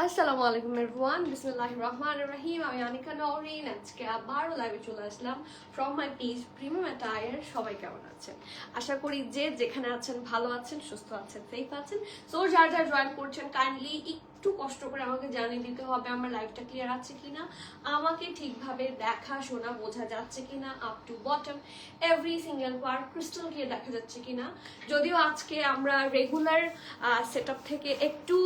আসসালামু আলাইকুম এভরিওয়ান, বিসমিল্লাহির রহমানির রহিম। আমি আনিকা নওরিন। আজকে আবারও লাইভে চলে আসলাম from my page Premium Attire. সবাই কেমন আছেন? আশা করি যে যেখানে আছেন ভালো আছেন, সুস্থ আছেন, সেফ আছেন। সো যারা যারা জয়েন করছেন কাইন্ডলি একটু কষ্ট করে আমাকে জানিয়ে দিতে হবে আমার লাইভটা ক্লিয়ার আছে কিনা, আমাকে ঠিকভাবে দেখা শোনা বোঝা যাচ্ছে কিনা, up to bottom every single part crystal clear দেখা যাচ্ছে কিনা। যদিও আজকে আমরা রেগুলার সেটআপ থেকে একটু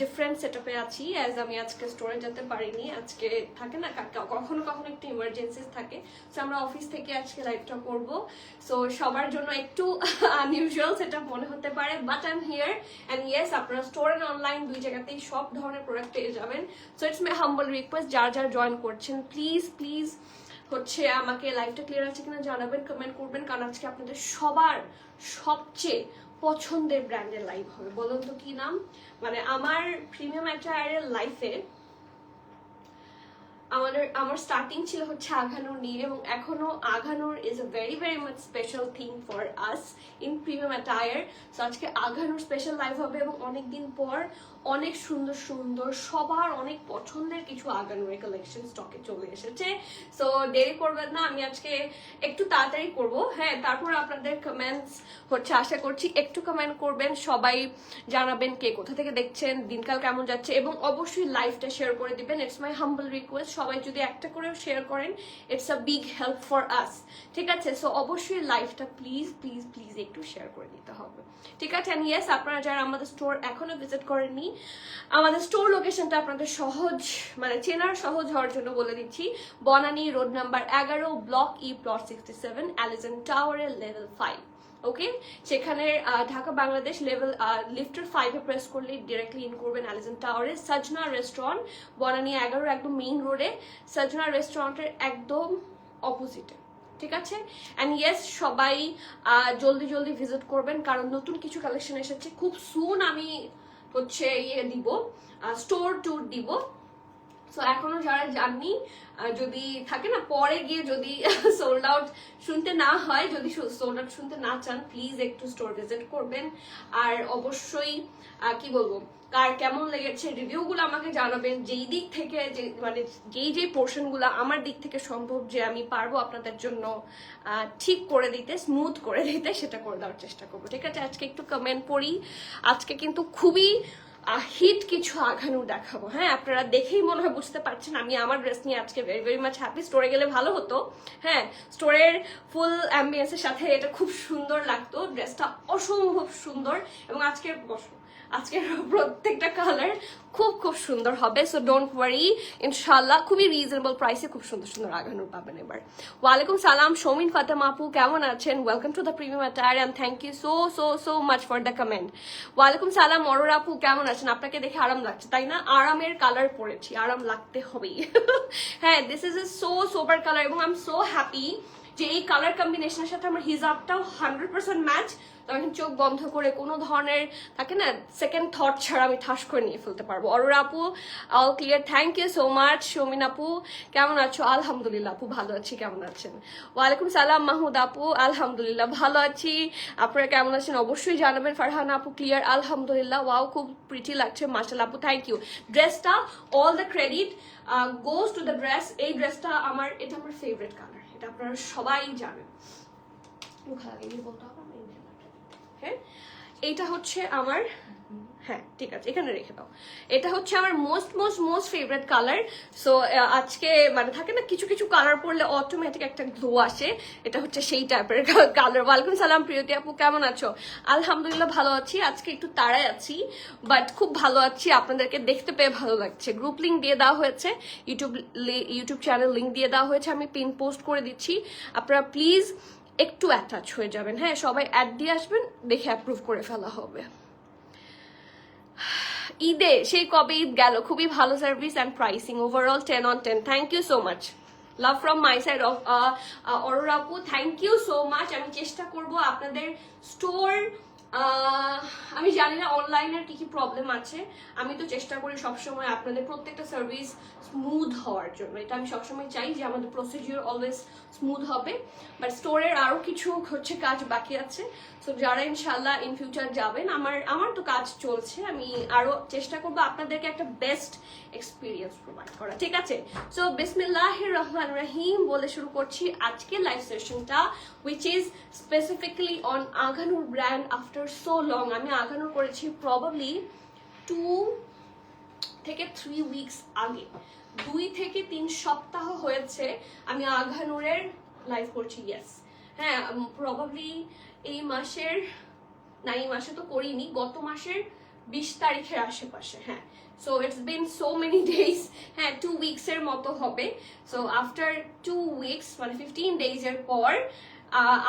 ডিফারেন্ট সেটআপে আছি, অ্যাজ আমি আজকে স্টোরে যেতে পারিনি। আজকে থাকে না কখনো কখনো একটু ইমার্জেন্সিস থাকে, সো আমরা অফিস থেকে আজকে লাইভটা করব। সো সবার জন্য একটু আনইউজুয়াল সেটআপ মনে হতে পারে, but I am here and yes, আপনারা স্টোর অ্যান্ড অনলাইন দুই জায়গাতেই সব ধরনের প্রোডাক্ট পেয়ে যাবেন। So it's my humble request, যারা যারা জয়েন করছেন প্লিজ প্লিজ হচ্ছে আমাকে লাইভটা ক্লিয়ার আছে কিনা জানাবেন, কমেন্ট করবেন, কারণ আজকে আপনাদের সবার সবচেয়ে পছন্দের ব্র্যান্ডের লাইভ হবে। বলুন তো কি নাম? মানে আমার প্রিমিয়াম অ্যাটায়ারের লাইফে আমার স্টার্টিং ছিল হচ্ছে আঘানুর নিয়ে, এবং এখনো Agha Noor is a very very much special thing for us in Premium Attire. So আজকে আঘানুর স্পেশাল লাইভ হবে, এবং অনেকদিন পর অনেক সুন্দর সুন্দর সবার অনেক পছন্দের কিছু আঘানুরের কালেকশন স্টকে চলে এসেছে। সো দেরি করবেন না, আমি আজকে একটু তাড়াতাড়ি করব। হ্যাঁ, তারপর আপনাদের কমেন্টস হচ্ছে আশা করছি একটু কমেন্ট করবেন, সবাই জানাবেন কে কোথা থেকে দেখছেন, দিনকাল কেমন যাচ্ছে, এবং অবশ্যই লাইভটা শেয়ার করে দিবেন। ইটস মাই হাম্বল রিকোয়েস্ট, সবাই যদি একটা করে শেয়ার করেন it's a big help for us. ঠিক আছে? সো অবশ্যই লাইভটা প্লিজ প্লিজ প্লিজ একটু শেয়ার করে দিতে হবে। ঠিক আছে? অ্যান্ড ইয়েস, আপনারা যারা আমাদের স্টোর এখনো ভিজিট করেননি, আমাদের স্টোর লোকেশনটা আপনাদের সহজ মানে চেনার সহজ হওয়ার জন্য বলে দিচ্ছি। Banani road number 11, block E, plot 67, অ্যালিজন টাওয়ারের লেভেল 5। ওকে, সেখানে ঢাকা বাংলাদেশ লেভেল লিফটের 5-এ প্রেস করলে ডিরেক্টলি ইন করবেন অ্যালিজন টাওয়ারে। সজনা রেস্টুরেন্ট, বনানী 11 একদম মেইন রোডে, সজনা রেস্টুরেন্টের একদম অপোজিটে। ঠিক আছে? অ্যান্ড ইয়েস, সবাই জলদি জলদি ভিজিট করবেন, কারণ নতুন কিছু কালেকশন এসেছে। খুব সুন আমি হচ্ছে দিব, স্টোর ট্যুর দিব। সো এখনো যারা জাননি, যদি থাকে না পরে গিয়ে যদি সোল্ড আউট শুনতে না হয়, যদি সোল্ড আউট শুনতে না চান, প্লিজ একটু স্টোর ভিজিট করবেন। আর অবশ্যই কি বলবো, কার কেমন লেগেছে রিভিউগুলো আমাকে জানাবেন। যেই দিক থেকে যে মানে যেই পোর্শনগুলো আমার দিক থেকে সম্ভব যে আমি পারবো আপনাদের জন্য ঠিক করে দিতে, স্মুথ করে দিতে, সেটা করে দেওয়ার চেষ্টা করবো। ঠিক আছে? আজকে একটু কমেন্ট পড়ি। আজকে কিন্তু খুবই হিট কিছু আঘানুর দেখাবো। হ্যাঁ, আপনারা দেখেই মনে হয় বুঝতে পারছেন আমি আমার ড্রেস নিয়ে আজকে ভেরি ভেরি মাচ হ্যাপি। স্টোরে গেলে ভালো হতো। হ্যাঁ, স্টোরের ফুল অ্যাম্বিয়েন্সের সাথে এটা খুব সুন্দর লাগতো। ড্রেসটা অসম্ভব সুন্দর, এবং আজকের প্রত্যেকটা কালার খুব খুব সুন্দর হবে। সো ডোন্ট ওয়ারি, ইনশাল্লাহ খুবই রিজনেবল প্রাইসে খুব সুন্দর সুন্দর আঘানুর পাবেন এবার। ওয়ালাইকুম সালাম শৌমিন ফাতেমা আপু, কেমন আছেন? Welcome to the premium attire and thank you so so so much for the comment. ওয়ালাইকুম সালাম অরোরা আপু, কেমন আছেন? আপনাকে দেখে আরাম লাগছে তাই না? আরামের কালার পরেছি, আরাম লাগতে হবেই। হ্যাঁ, this is a so sober colour, এবং আই এম সো হ্যাপি যে এই কালার কম্বিনেশনের সাথে আমার হিজাবটাও 100% ম্যাচ। তো আমি চোখ বন্ধ করে কোনো ধরনের থাকে না সেকেন্ড থট ছাড়া আমি ঠাস করে নিয়ে ফেলতে পারবো। অরোরা আপু all clear, thank you so much. Shoumin আপু কেমন আছো? আলহামদুলিল্লাহ আপু ভালো আছি, কেমন আছেন? ওয়ালাইকুম সালাম মাহমুদ আপু, আলহামদুলিল্লাহ ভালো আছি, আপনারা কেমন আছেন অবশ্যই জানাবেন। ফারহানা আপু ক্লিয়ার, আলহামদুলিল্লাহ, ওয়াও খুব প্রিটি লাগছে, মাশাআল্লাহ আপু, থ্যাংক ইউ। ড্রেসটা all the credit goes to the dress. এই ড্রেসটা এটা আমার ফেভারিট কালার, এটা আপনারা সবাই জানেন। বলতে হবে হ্যাঁ, এইটা হচ্ছে আমার, হ্যাঁ ঠিক আছে এখানে রেখে দাও, এটা হচ্ছে আমার most most most favourite colour. So আজকে মানে থাকে না কিছু কিছু কালার পরলে অটোমেটিক একটা গ্লো আসে, এটা হচ্ছে সেই টাইপের কালার। ওয়ালাইকুম সালাম প্রিয়তি আপু, কেমন আছো? আলহামদুলিল্লাহ ভালো আছি, আজকে একটু তাড়ায় আছি বাট খুব ভালো আছি, আপনাদেরকে দেখতে পেয়ে ভালো লাগছে। গ্রুপ লিঙ্ক দিয়ে দেওয়া হয়েছে, ইউটিউব চ্যানেল লিঙ্ক দিয়ে দেওয়া হয়েছে, আমি পিন পোস্ট করে দিচ্ছি, আপনারা প্লিজ একটু অ্যাটাচ হয়ে যাবেন। হ্যাঁ, সবাই অ্যাড দিয়ে আসবেন, দেখে অ্যাপ্রুভ করে ফেলা হবে। ঈদে সেই কবে ঈদ গেল, খুবই ভালো service and pricing, overall 10 on 10। Thank you so much, love from my side. Aurora আপু থ্যাংক ইউ সো মাচ। আমি চেষ্টা করব আপনাদের স্টোর আমি জানি না অনলাইনের কি কি প্রবলেম আছে, আমি তো চেষ্টা করি সবসময় আপনাদের প্রত্যেকটা সার্ভিস স্মুথ হওয়ার জন্য, এটা আমি সবসময় চাই যে আমাদের প্রসিডিওর অলওয়েজ স্মুথ হবে। বাট স্টোরের আরও কিছু হচ্ছে কাজ বাকি আছে, সো যারা ইনশাল্লাহ ইন ফিউচার যাবেন, আমার তো কাজ চলছে, আমি আরও চেষ্টা করবো আপনাদেরকে একটা বেস্ট এক্সপিরিয়েন্স প্রোভাইড করা, ঠিক আছে? সো বিসমিল্লাহির রহমানির রহিম বলে শুরু করছি আজকে লাইভ সেশনটা, which is specifically on Agha Noor brand after so long. আমি আঘানুর করেছি প্রবাবলি 2 থেকে 3 উইকস আগে, 2 থেকে 3 সপ্তাহ হয়েছে আমি আঘানুরের লাইভ করছি। ইয়েস, হ্যাঁ, প্রবাবলি এই মাসের, না এই মাসে তো করিনি, গত মাসের 20 তারিখের আশেপাশে, হ্যাঁ। So it's been so many days, হ্যাঁ 2 উইকসের মতো হবে। সো আফটার 2 উইকস মানে 15 ডেজের পর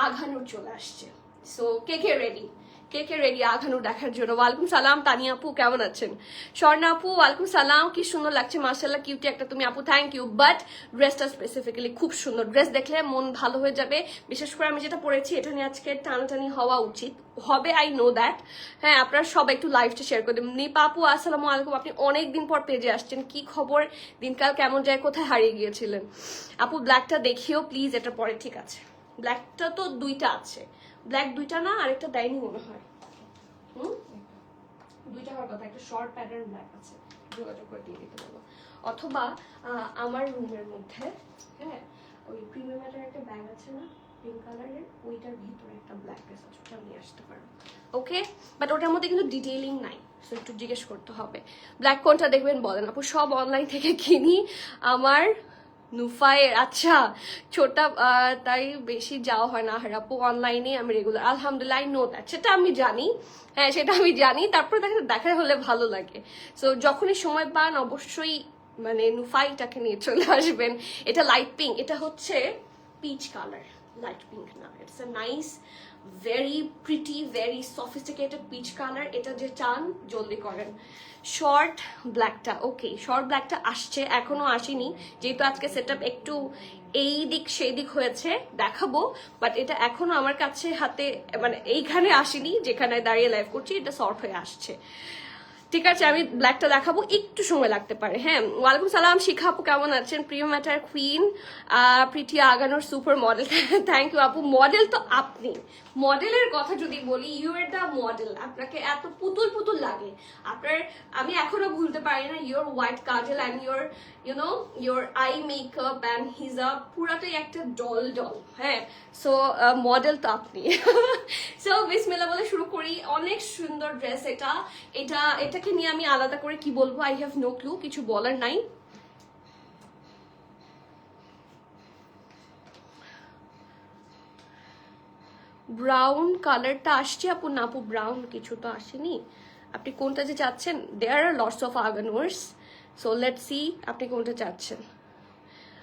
আঘানুর চলে আসছে। সো কে রেডি আঘানুর দেখার জন্য? ওয়ালাইকুম সালাম তানিয়া আপু, কেমন আছেন? স্বর্ণা আপু ওয়ালাইকুম সালাম, কি সুন্দর লাগছে মাশাআল্লাহ, কিউটি একটা তুমি আপু, থ্যাংক ইউ। বাট ড্রেসটা স্পেসিফিক্যালি খুব সুন্দর, ড্রেস দেখলে মন ভালো হয়ে যাবে। বিশেষ করে আমি যেটা পরেছি এটা নিয়ে আজকে টানাটানি হওয়া উচিত হবে, আই নো দ্যাট। হ্যাঁ, আপনারা সবাই একটু লাইভটা শেয়ার করে দেবেন। নিপা আপু আসসালামু আলাইকুম, আপনি অনেকদিন পর পেজে আসছেন, কি খবর, দিনকাল কেমন যায়, কোথায় হারিয়ে গিয়েছিলেন? আপু ব্ল্যাকটা দেখিও প্লিজ, এটা পরে, ঠিক আছে? ব্ল্যাকটা তো 2টা আছে, ব্ল্যাক 2টা না, আরেকটা দেয়নি মনে হয়। 2টা হওয়ার কথা, একটা শর্ট প্যাটার্ন ব্ল্যাক আছে, যোগাযোগ করে দিয়ে দিতে বলো। অথবা আমার রুমের মধ্যে, হ্যাঁ, ওই প্রিমিয়াম একটা ব্যাগ আছে না পিঙ্ক কালারের, ওইটার ভিতরে একটা ব্ল্যাক ড্রেস আছে, ওটা নিয়ে আসতে পারো। ওকে, বাট ওটার মধ্যে কিন্তু ডিটেইলিং নাই, সো একটু জিজ্ঞেস করতে হবে। ব্ল্যাক কোনটা দেখবেন বলেন আপু? সব অনলাইন থেকে কিনি, আমার নুফায়ের, আচ্ছা ছোটা, তাই বেশি যাওয়া হয় না আপু, অনলাইনে আমি রেগুলার, আলহামদুলিল্লাহ, নো দ্যাট, সেটা আমি জানি, হ্যাঁ সেটা আমি জানি। তারপরে দেখা হলে ভালো লাগে। সো যখনই সময় পান অবশ্যই মানে নুফাইটাকে নিয়ে চলে আসবেন। এটা লাইট পিঙ্ক, এটা হচ্ছে পিচ কালার, লাইট পিঙ্ক না, it's a nice very pretty very sophisticated peach colour. এটা যে চান জলদি করেন। শর্ট ব্ল্যাকটা, ওকে, শর্ট ব্ল্যাকটা আসছে, এখনো আসেনি, যেহেতু আজকে সেট আপ একটু এই দিক সেই দিক হয়েছে, দেখাবো। বাট এটা এখনো আমার কাছে হাতে মানে এইখানে আসেনি, যেখানে দাঁড়িয়ে লাইভ করছি, এটা শর্ট হয়ে আসছে, ঠিক আছে? আমি ব্ল্যাকটা দেখাবো, একটু সময় লাগতে পারে। হ্যাঁ, ওয়ালাইকুম সালাম শিখা আপু, কেমন আছেন? প্রিয় ম্যাটার কুইন, প্রিটি আগানোর সুপার মডেল, থ্যাংক ইউ আপু। মডেল তো আপনি, মডেলের কথা যদি বলি, ইউ আর দ্য মডেল। আপনাকে এত পুতুল পুতুল লাগে আপনার, আমি এখনো ভুলতে পারি না your white kajal and your you know your eye makeup and hijab, পুরাটাই একটা ডল। হ্যাঁ, সো মডেল তো আপনি। সো বিসমিল্লাহ বলে শুরু করি। অনেক সুন্দর ড্রেস এটাকে নিয়ে আমি আলাদা করে কি বলবো, আই হ্যাভ নো ক্লু, কিছু বলার নাই। ব্রাউন কালারটা আসছে আপু? না আপু, ব্রাউন কিছু তো আসেনি। আপনি কোনটা যে চাচ্ছেন, there are lots of Agha Noors, so let's see আপনি কোনটা চাচ্ছেন।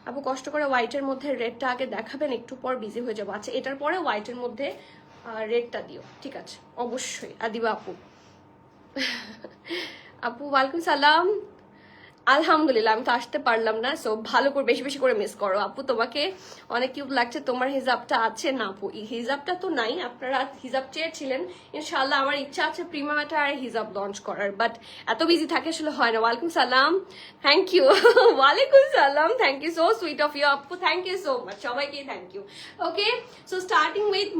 আপু কষ্ট করে হোয়াইটের মধ্যে রেডটা আগে দেখাবেন, একটু পর বিজি হয়ে যাবো। আচ্ছা, এটার পরে হোয়াইটের মধ্যে রেডটা দিও, ঠিক আছে? অবশ্যই আদিবা আপু। আপু ওয়ালাইকুম সালাম, আলহামদুলিল্লাহ, আমি তো আসতে পারলাম না, সো ভালো করে বেশি বেশি করে মিস করো আপু। তোমাকে অনেক কিউট লাগছে, তোমার হিজাবটা আছে না আপু? হিজাবটা তো নাই, আপনারা হিজাব চেয়েছিলেন, ইনশাআল্লাহ আমার ইচ্ছা আছে প্রিমিয়াম একটা আর হিজাব লঞ্চ করার, বাট এত বিজি থাকে আসলে হয় না। ওয়ালাইকুম সালাম, থ্যাংক ইউ। ওয়ালাইকুম সালাম, thank you, so sweet of you আপু, থ্যাংক ইউ সো মাচ, সবাইকে thank you. Okay, so starting with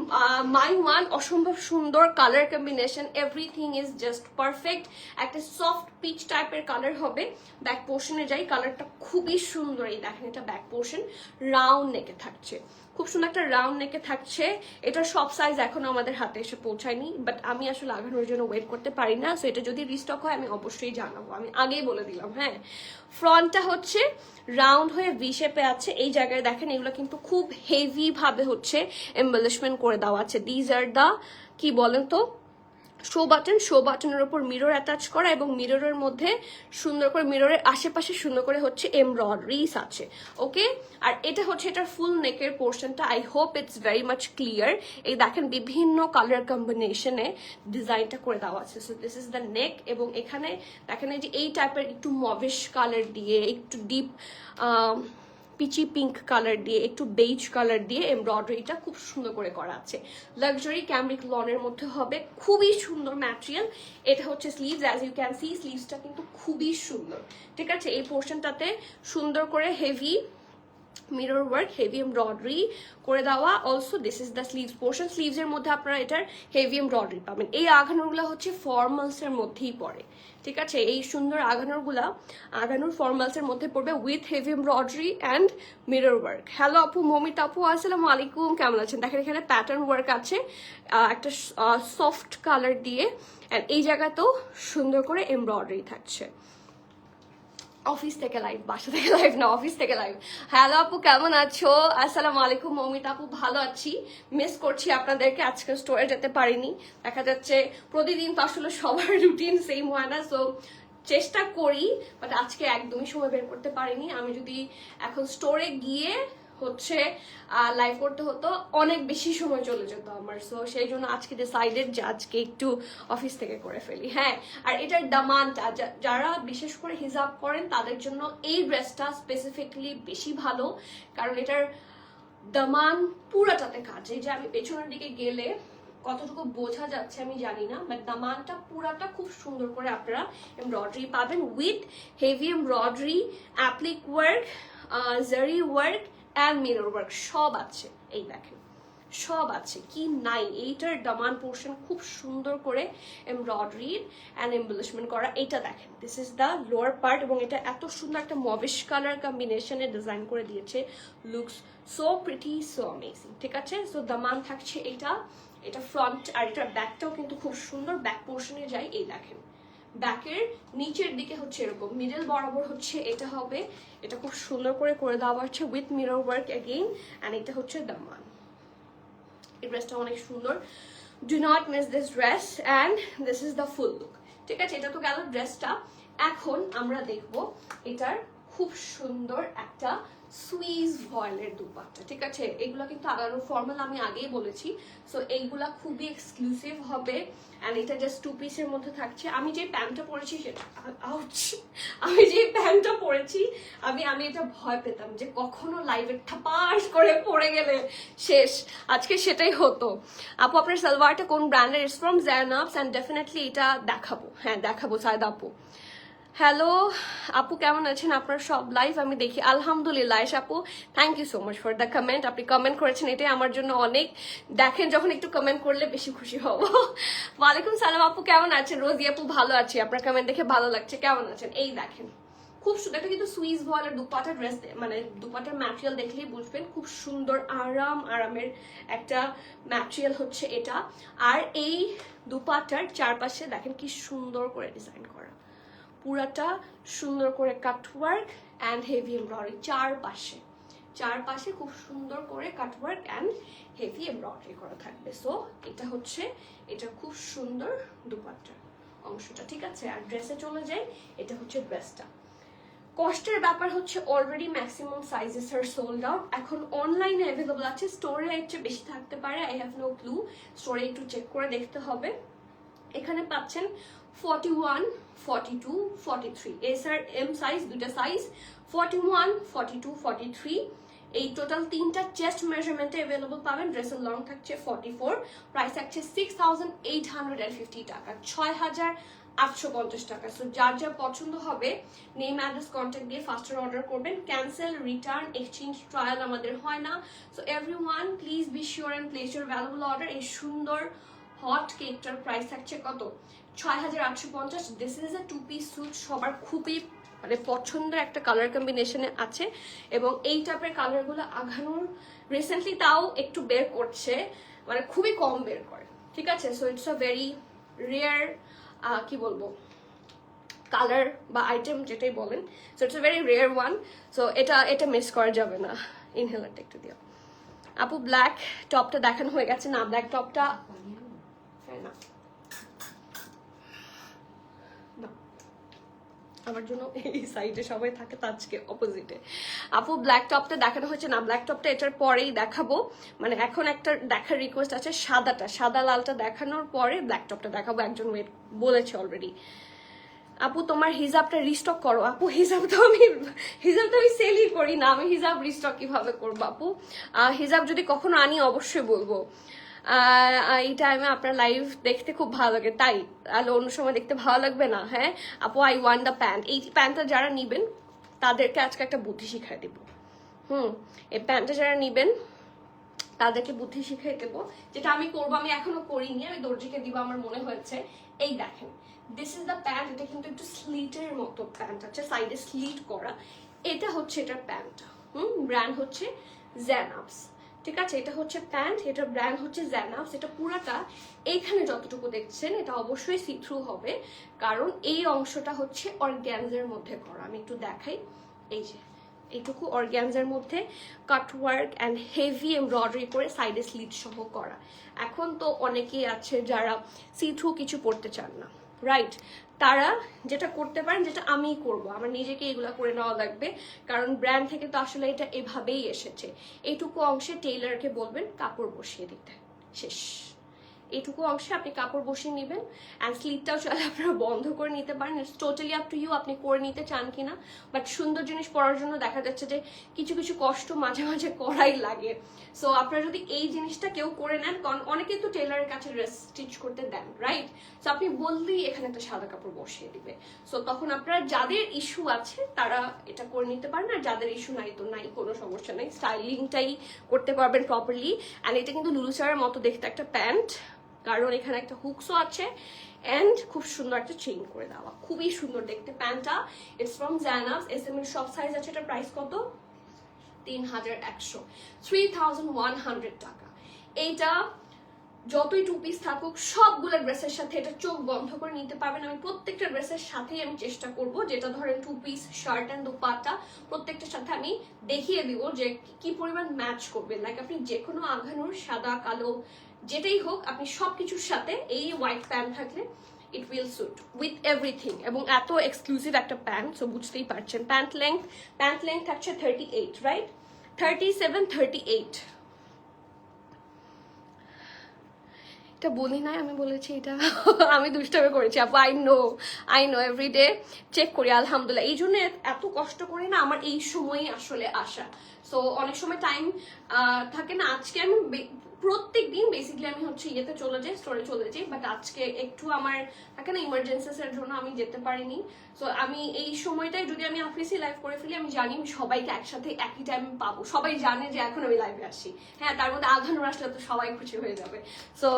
my one, অসম্ভব সুন্দর colour combination, everything is just perfect. একটা সফট পিচ টাইপের কালার হবে। ব্যাক পোর্শনে যাই, কালারটা খুবই সুন্দর, এই দেখেন, এটা ব্যাক পোর্শন, রাউন্ড নেকে থাকছে, খুব সুন্দর একটা রাউন্ড নেকে থাকছে। এটার সব সাইজ এখনো আমাদের হাতে এসে পৌঁছায়নি, বাট আমি আসলে আগানোর জন্য ওয়েট করতে পারি না, সো এটা যদি রিস্টক হয় আমি অবশ্যই জানাবো, আমি আগেই বলে দিলাম। হ্যাঁ, ফ্রন্টটা হচ্ছে রাউন্ড হয়ে ভি শেপে আছে, এই জায়গায় দেখেন এগুলো কিন্তু খুব হেভি ভাবে হচ্ছে এমবেলিশমেন্ট করে দেওয়া আছে। দিজ আর দা কি বলেন তো, শো বাটনের উপর মিরর অ্যাটাচ করা, এবং মিররের মধ্যে সুন্দর করে, মিররের আশেপাশে সুন্দর করে হচ্ছে এমব্রয়ডারিজ আছে। ওকে, আর এটা হচ্ছে এটার ফুল নেকের পোর্শনটা। I hope it's very much clear. এই দেখেন বিভিন্ন কালার কম্বিনেশনে ডিজাইনটা করে দেওয়া আছে। সো দিস ইজ দ্য নেক, এবং এখানে দেখেন এই যে এই টাইপের একটু মভিশ কালার দিয়ে, একটু ডিপ পিচি পিঙ্ক কালার দিয়ে, একটু বেজ কালার দিয়ে এমব্রয়ডারিটা খুব সুন্দর করে করা আছে। লাক্সারি ক্যামরিক লনের মধ্যে হবে, খুবই সুন্দর ম্যাটেরিয়াল। এটা হচ্ছে sleeves, as you can see স্লিভসটা কিন্তু খুবই সুন্দর, ঠিক আছে। এই পোর্শনটাতে সুন্দর করে heavy mirror work, heavy embroidery করে দেওয়া। Also this is the sleeves portion, sleeves এর মধ্যে আপনারা এটার হেভি এমব্রয়ডারি পাবেন। এই আঘানোরগুলো হচ্ছে ফর্মালস এর মধ্যেই পড়ে, ঠিক আছে। এই সুন্দর আঘানোর ফর্মালস এর মধ্যে পড়বে with heavy embroidery and mirror work. Hello আপু, মমিতা আপু, আসসালামু আলাইকুম, কেমন আছেন? দেখেন এখানে প্যাটার্ন ওয়ার্ক আছে একটা সফট কালার দিয়ে, অ্যান্ড এই জায়গাতেও সুন্দর করে এমব্রয়ডারি থাকছে। অফিস থেকে লাইভ, বাসা থেকে লাইভ না, অফিস থেকে লাইভ। হ্যালো আপু, কেমন আছো? আসসালামু আলাইকুম মমিতা আপু, ভালো আছি। মিস করছি আপনাদেরকে, আজকে স্টোরে যেতে পারিনি। দেখা যাচ্ছে প্রতিদিন তো আসলে সবার রুটিন সেম হয় না, সো চেষ্টা করি, বাট আজকে একদমই সময় বের করতে পারিনি। আমি যদি এখন স্টোরে গিয়ে হচ্ছে লাইভ করতে হতো, অনেক বেশি সময় চলে যেত আমার। সো সেই জন্য আজকে ডিসাইডেড যে আজকে একটু অফিস থেকে করে ফেলি। হ্যাঁ, আর এটার দামানটা যারা বিশেষ করে হিজাব করেন তাদের জন্য এই ড্রেসটা স্পেসিফিকলি বেশি ভালো, কারণ এটার দামান পুরাটাতে কাজ। এই যে আমি পেছনের দিকে গেলে কতটুকু বোঝা যাচ্ছে আমি জানি না, বাট দামানটা পুরাটা খুব সুন্দর করে আপনারা এমব্রয়ডারি পাবেন with heavy embroidery, applique work, জারি ওয়ার্ক অ্যান্ড মিরর ওয়ার্ক সব আছে। এই দেখেন সব আছে, কি নাই। এইটার দামান পোর্শন খুব সুন্দর করে এমব্রয়ডারি অ্যান্ড এমবলিশমেন্ট করা। এটা দেখেন, this is the lower part, এবং এটা এত সুন্দর একটা মবিশ কালার কম্বিনেশনে ডিজাইন করে দিয়েছে। Looks so pretty, so amazing, ঠিক আছে। সো দামান থাকছে এটা ফ্রন্ট, আর এটার ব্যাকটাও কিন্তু খুব সুন্দর। ব্যাক পোর্শনে যাই, এই দেখেন ব্যাকের নিচের দিকে হচ্ছে এরকম মিডল বরাবর হচ্ছে এটা হবে। এটা খুব সুন্দর করে দেওয়া হচ্ছে with mirror work again, and এটা হচ্ছে দামান। এই ড্রেসটা অনেক সুন্দর, do not miss this dress, and this is the full look, ঠিক আছে। এটা তো গেল ড্রেসটা। এখন আমরা দেখবো এটার খুব সুন্দর একটা সুইস ভয়েলের দুপাট্টা, ঠিক আছে। এগুলা কিন্তু আগানোর ফর্মাল আমি আগেই বলেছি, সো এইগুলা খুবই এক্সক্লুসিভ হবে। অ্যান্ড এটা জাস্ট 2 পিসের মধ্যে থাকছে। আমি যে প্যান্টটা পরেছি সেটা আমি এটা ভয় পেতাম যে কখনো লাইভে ঠাপাস করে পড়ে গেলে শেষ। আজকে সেটাই হতো। আপু আপনার সালোয়ারটা কোন ব্র্যান্ডের? ইটস ফ্রম জায়নাবস, অ্যান্ড ডেফিনেটলি এটা দেখাবো, হ্যাঁ দেখাবো সায়দা আপু। হ্যালো আপু, কেমন আছেন? আপনার সব লাইভ আমি দেখি, আলহামদুলিল্লাহ। আয়েশা আপু, thank you so much for the comment. আপনি কমেন্ট করেছেন, এটাই আমার জন্য অনেক। দেখেন যখন একটু কমেন্ট করলে বেশি খুশি হব। ওয়ালাইকুম সালাম আপু, কেমন আছেন? রোজি আপু, ভালো আছি, আপনার কমেন্ট দেখে ভালো লাগছে। কেমন আছেন? এই দেখেন খুব সুন্দর, এটা কিন্তু সুইস ভয়েলের দুপাটা ড্রেস, মানে দুপাটার ম্যাটেরিয়াল দেখলেই বুঝবেন খুব সুন্দর আরামের একটা ম্যাটেরিয়াল হচ্ছে এটা। আর এই দুপাটার চারপাশে দেখেন কি সুন্দর করে ডিজাইন করা, পুরাটা সুন্দর করে কাটওয়ার্ক অ্যান্ড হেভি এমব্রয়ডারি। চারপাশে খুব সুন্দর করে কাটওয়ার্ক অ্যান্ড হেভি এমব্রয়ডারি করা থাকবে। সো এটা খুব সুন্দর দুপাট্টার অংশটা, ঠিক আছে। আর ড্রেসে চলে যায়, এটা হচ্ছে ড্রেসটা। কষ্টের ব্যাপার হচ্ছে already maximum sizes are sold out. এখন অনলাইনে অ্যাভেলেবল আছে, স্টোরে একটু বেশি থাকতে পারে, আই হ্যাভ নো ক্লু। স্টোরে একটু চেক করে দেখতে হবে। এখানে পাচ্ছেন 41, 42, 43 এস আর এম সাইজ, দুটা সাইজ 41, 42, 43। এই টোটাল তিনটা চেস্ট মেজারমেন্টে অ্যাভেলেবল পাবেন। ড্রেসের লং থাকছে 44, প্রাইস থাকছে 6850 টাকা, 6850 টাকা। সো যার যা পছন্দ হবে নেম অ্যাড্রেস কন্ট্যাক্ট দিয়ে ফাস্টার অর্ডার করবেন। ক্যান্সেল, রিটার্ন, এক্সচেঞ্জ, ট্রায়াল আমাদের হয় না। So everyone please be sure and place your valuable order. এই সুন্দর হট কেকটার প্রাইস থাকছে কত? 6850। This is A 2 piece suit, সবার খুবই মানে পছন্দের একটা কালার কম্বিনেশনে আছে, এবং এই টাইপের কালারগুলো আঘানুর রিসেন্টলি তাও একটু বের করছে, মানে খুবই কম বের করে, ঠিক আছে। So it's a very rare কি বলবো কালার বা আইটেম যেটাই বলেন, so it's a very rare one. So এটা মিস করা যাবে না। ইনহেলারটা একটু দিও আপু। ব্ল্যাক টপটা দেখানো হয়ে গেছে না? ব্ল্যাক টপটা না, আমার জন্য এই সাইডে সবাই থাকে, তো আজকে অপোজিটে। আপু ব্ল্যাক টপটা দেখানো হয়েছে না? ব্ল্যাক টপটা এটার পরেই দেখাবো, মানে এখন একটা দেখার রিকোয়েস্ট আছে, সাদা লালটা দেখানোর পরে ব্ল্যাক টপটা দেখাবো। একজন ওয়েট বলেছে অলরেডি। আপু তোমার হিজাবটা রিস্টক করো। আপু হিজাব তো আমি সেলই করি না, আমি হিজাব রিস্টক কিভাবে করবো আপু? হিজাব যদি কখনো আনি অবশ্যই বলবো। এই টাইমে আপনার লাইভ দেখতে খুব ভালো লাগে, তাই তাহলে অন্য সময় দেখতে ভালো লাগবে না? হ্যাঁ আপু, আই ওয়ান্ট দ্য প্যান্ট। এই প্যান্টটা যারা নিবেন তাদেরকে আজকে একটা বুদ্ধি শিখাই দেবো। এই প্যান্টটা যারা নিবেন তাদেরকে বুদ্ধি শিখিয়ে দেবো, যেটা আমি করবো। আমি এখনো করিনি, আমি দর্জিকে দিব, আমার মনে হয়েছে। এই দেখেন, দিস ইজ দ্য প্যান্ট। এটা কিন্তু একটু স্লিটের মতো প্যান্ট আছে, সাইডে স্লিট করা। এটা হচ্ছে এটার প্যান্টটা। ব্র্যান্ড হচ্ছে জ্যানাপস। ঠিক আছে, এটা হচ্ছে প্যান্ট, এটার ব্র্যান্ড হচ্ছে জ্যানাপস। এটা পুরাটা এইখানে যতটুকু দেখছেন এটা অবশ্যই সি থ্রু হবে, কারণ এই অংশটা হচ্ছে অর্গ্যানজার মধ্যে করা। আমি একটু দেখাই, এই যে এইটুকু অর্গ্যানজার মধ্যে কাটওয়ার্ক অ্যান্ড হেভি এমব্রয়ডারি করে সাইডে স্লিট সহ করা। এখন তো অনেকেই আছে যারা সি থ্রু কিছু পড়তে চান না, রাইট? তারা যেটা করতে পারেন, যেটা আমি করব, আমার নিজেকে এগুলা করে নেওয়া লাগবে, কারণ ব্র্যান্ড থেকে তো আসলে এটা এভাবেই এসেছে। এইটুকু অংশে টেইলারকে বলবেন কাপড় বসিয়ে দিতে, শেষ। এইটুকু অংশে আপনি কাপড় বসিয়ে নেবেন, অ্যান্ড স্লিপটাও চাইলে আপনারা বন্ধ করে নিতে পারেন। It's totally up to you, আপনি করে নিতে চান কিনা। বাট সুন্দর জিনিস পরার জন্য দেখা যাচ্ছে যে কিছু কিছু কষ্ট মাঝে মাঝে করাই লাগে। সো আপনারা যদি এই জিনিসটা কেউ করে নেন, কারণ অনেকেই তো টেলারের কাছে ড্রেস স্টিচ করতে দেন, রাইট? সো আপনি বললেই এখানে একটা সাদা কাপড় বসিয়ে দিবে। সো তখন আপনারা যাদের ইস্যু আছে তারা এটা করে নিতে পারেন, আর যাদের ইস্যু নাই তো নাই, কোনো সমস্যা নাই। স্টাইলিংটাই করতে পারবেন প্রপারলি। অ্যান্ড এটা কিন্তু লুলুসারের মতো দেখতে একটা প্যান্ট, কারণ এখানে একটা হুকসও আছে এন্ড খুব সুন্দর একটা চেইন করে দেওয়া, খুবই সুন্দর দেখতে প্যান্টটা। ইটস ফ্রম জ্যানাপস, SM এর সব সাইজ আছে। এটার প্রাইস কত? 3100, 3100 টাকা। এইটা যতই টু পিস থাকুক সবগুলো ড্রেসের সাথে এটা চোখ বন্ধ করে নিতে পারবেন। আমি প্রত্যেকটা ড্রেসের সাথেই আমি চেষ্টা করব, যেটা ধরেন two piece shirt and dupatta, প্রত্যেকটার সাথে আমি দেখিয়ে দিব যে কি পরিমাণ ম্যাচ করবে। লাইক আপনি যে কোনো আঘানুর সাদা কালো যেটাই হোক, আপনি সবকিছুর সাথে এই হোয়াইট প্যান্ট থাকলে it will suit with everything. এবং এত এক্সক্লুসিভ একটা প্যান্ট, সো বুঝতেই পারছেন। প্যান্ট লেংথ থাকছে 38, রাইট? 37, 38। এটা বলি নাই, আমি বলেছি এটা আমি দুষ্টামি করেছি আপু। আই নো এভরিডে চেক করি, আলহামদুলিল্লাহ। এই জন্য এত কষ্ট করি না, আমার এই সময়ই আসলে আসা। সো অনেক সময় টাইম থাকে না। আজকে আমি প্রত্যেক দিন বেসিক্যালি আমি হচ্ছে ইয়েতে চলে যাই, স্টোরে চলে যাই, বাট আজকে একটু আমার থাকে না ইমার্জেন্সিস এর জন্য আমি যেতে পারিনি। সো আমি এই সময়টাই যদি আমি অফিসে লাইভ করে ফেলি, আমি জানি আমি সবাইকে একসাথে একই টাইমে পাবো। সবাই জানে যে এখন আমি লাইভে আসি। হ্যাঁ, তার মধ্যে আঘানুর আসলে তো সবাই খুশি হয়ে যাবে। সো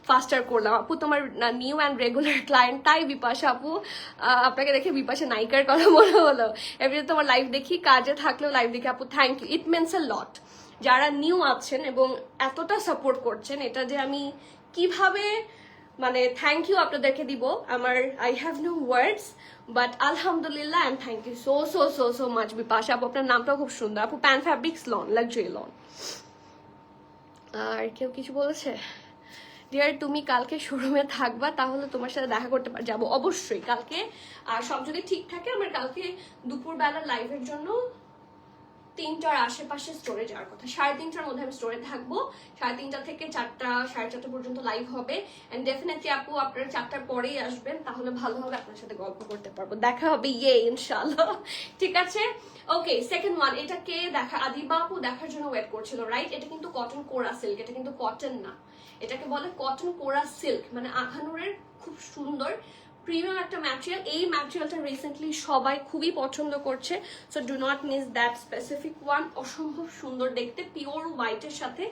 ফাস্টার করলাম। আপু তোমার নিউ অ্যান্ড রেগুলার ক্লায়েন্ট, তাই বিপাশা আপু? আপনাকে দেখে বিপাশা নায়িকার কথা মনে হলো। এভরিডে তোমার লাইভ দেখি, কাজে থাকলেও লাইভ দেখি আপু। Thank you, it means a lot. যারা নিউ আছেন এবং এতটা সাপোর্ট করছেন, এটা যে আমি কিভাবে মানে থ্যাংক ইউ আপনাদেরকে দিব, আমার I have no words, but আলহামদুলিল্লাহ and thank you so so so so much Bipasha আপু। আপনার নামটাও খুব সুন্দর আপু। Pan Fabrics lawn, luxury lawn. আর কেউ কিছু বলেছে? ডিয়ার, তুমি কালকে শোরুমে থাকবা, তাহলে তোমার সাথে দেখা করতে যাবো অবশ্যই কালকে। আর সব যদি ঠিক থাকে, আমার কালকে দুপুরবেলা লাইভের জন্য 3টার আশেপাশে স্টোরে যাওয়ার কথা। 3:30টার মধ্যে আমি স্টোরে থাকবো। 3:30 থেকে 4টা 4:30 পর্যন্ত লাইভ হবে। এন্ড ডেফিনেটলি আপু আপনারা 4টার পরেই আসবেন, তাহলে ভালো হবে, আপনার সাথে গল্প করতে পারবো, দেখা হবে ইনশাআল্লাহ। ঠিক আছে, ওকে। সেকেন্ড ওয়ান, এটা কে দেখা আদিবা আপু দেখার জন্য ওয়েট করছিল, রাইট? এটা কিন্তু কটন কোরা সিল্ক, এটা কিন্তু কটন না, এটাকে বলে কটন কোরা সিল্ক, মানে আখানুরের খুব সুন্দর প্রিমিয়াম একটা ম্যাটেরিয়াল। এই ম্যাটেরিয়ালটা রিসেন্টলি সবাই খুবই পছন্দ করছে, so do not miss that specific one. অসম্ভব সুন্দর দেখতে, পিওর হোয়াইটের সাথে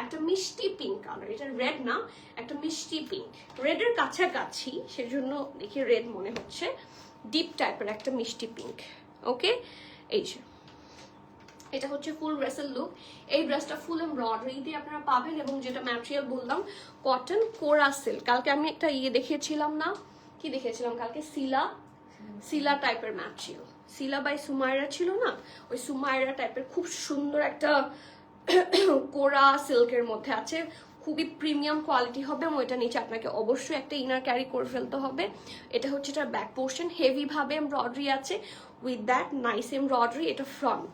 একটা মিষ্টি পিঙ্ক কালার। এটা রেড না, একটা মিষ্টি পিঙ্ক, রেডের কাছাকাছি, সেজন্য দেখি রেড মনে হচ্ছে, ডিপ টাইপের একটা মিষ্টি পিঙ্ক। ওকে, এই যে এটা হচ্ছে ফুল ড্রেসের লুক। এই ড্রেসটা ফুল এমব্রয়ডারি দিয়ে আপনারা পাবেন, এবং যেটা ম্যাটেরিয়াল বললাম কটন কোরা সিল্ক। কালকে আমি একটা দেখিয়েছিলাম না, কি দেখেছিলাম কালকে? সিলা টাইপের ম্যাটেরিয়াল, সিলা বাই সুমাইরা ছিল না, ওই সুমাইরা টাইপের খুব সুন্দর একটা কোরা সিল্কের মধ্যে আছে, খুবই প্রিমিয়াম কোয়ালিটি হবে। এবং এটা নিচে আপনাকে অবশ্যই একটা ইনার ক্যারি করে ফেলতে হবে। এটা হচ্ছে এটার ব্যাক পোর্শন, হেভি ভাবে এমব্রয়ডারি আছে উইথ দ্যাট নাইস এমব্রয়ডারি। এটা ফ্রন্ট,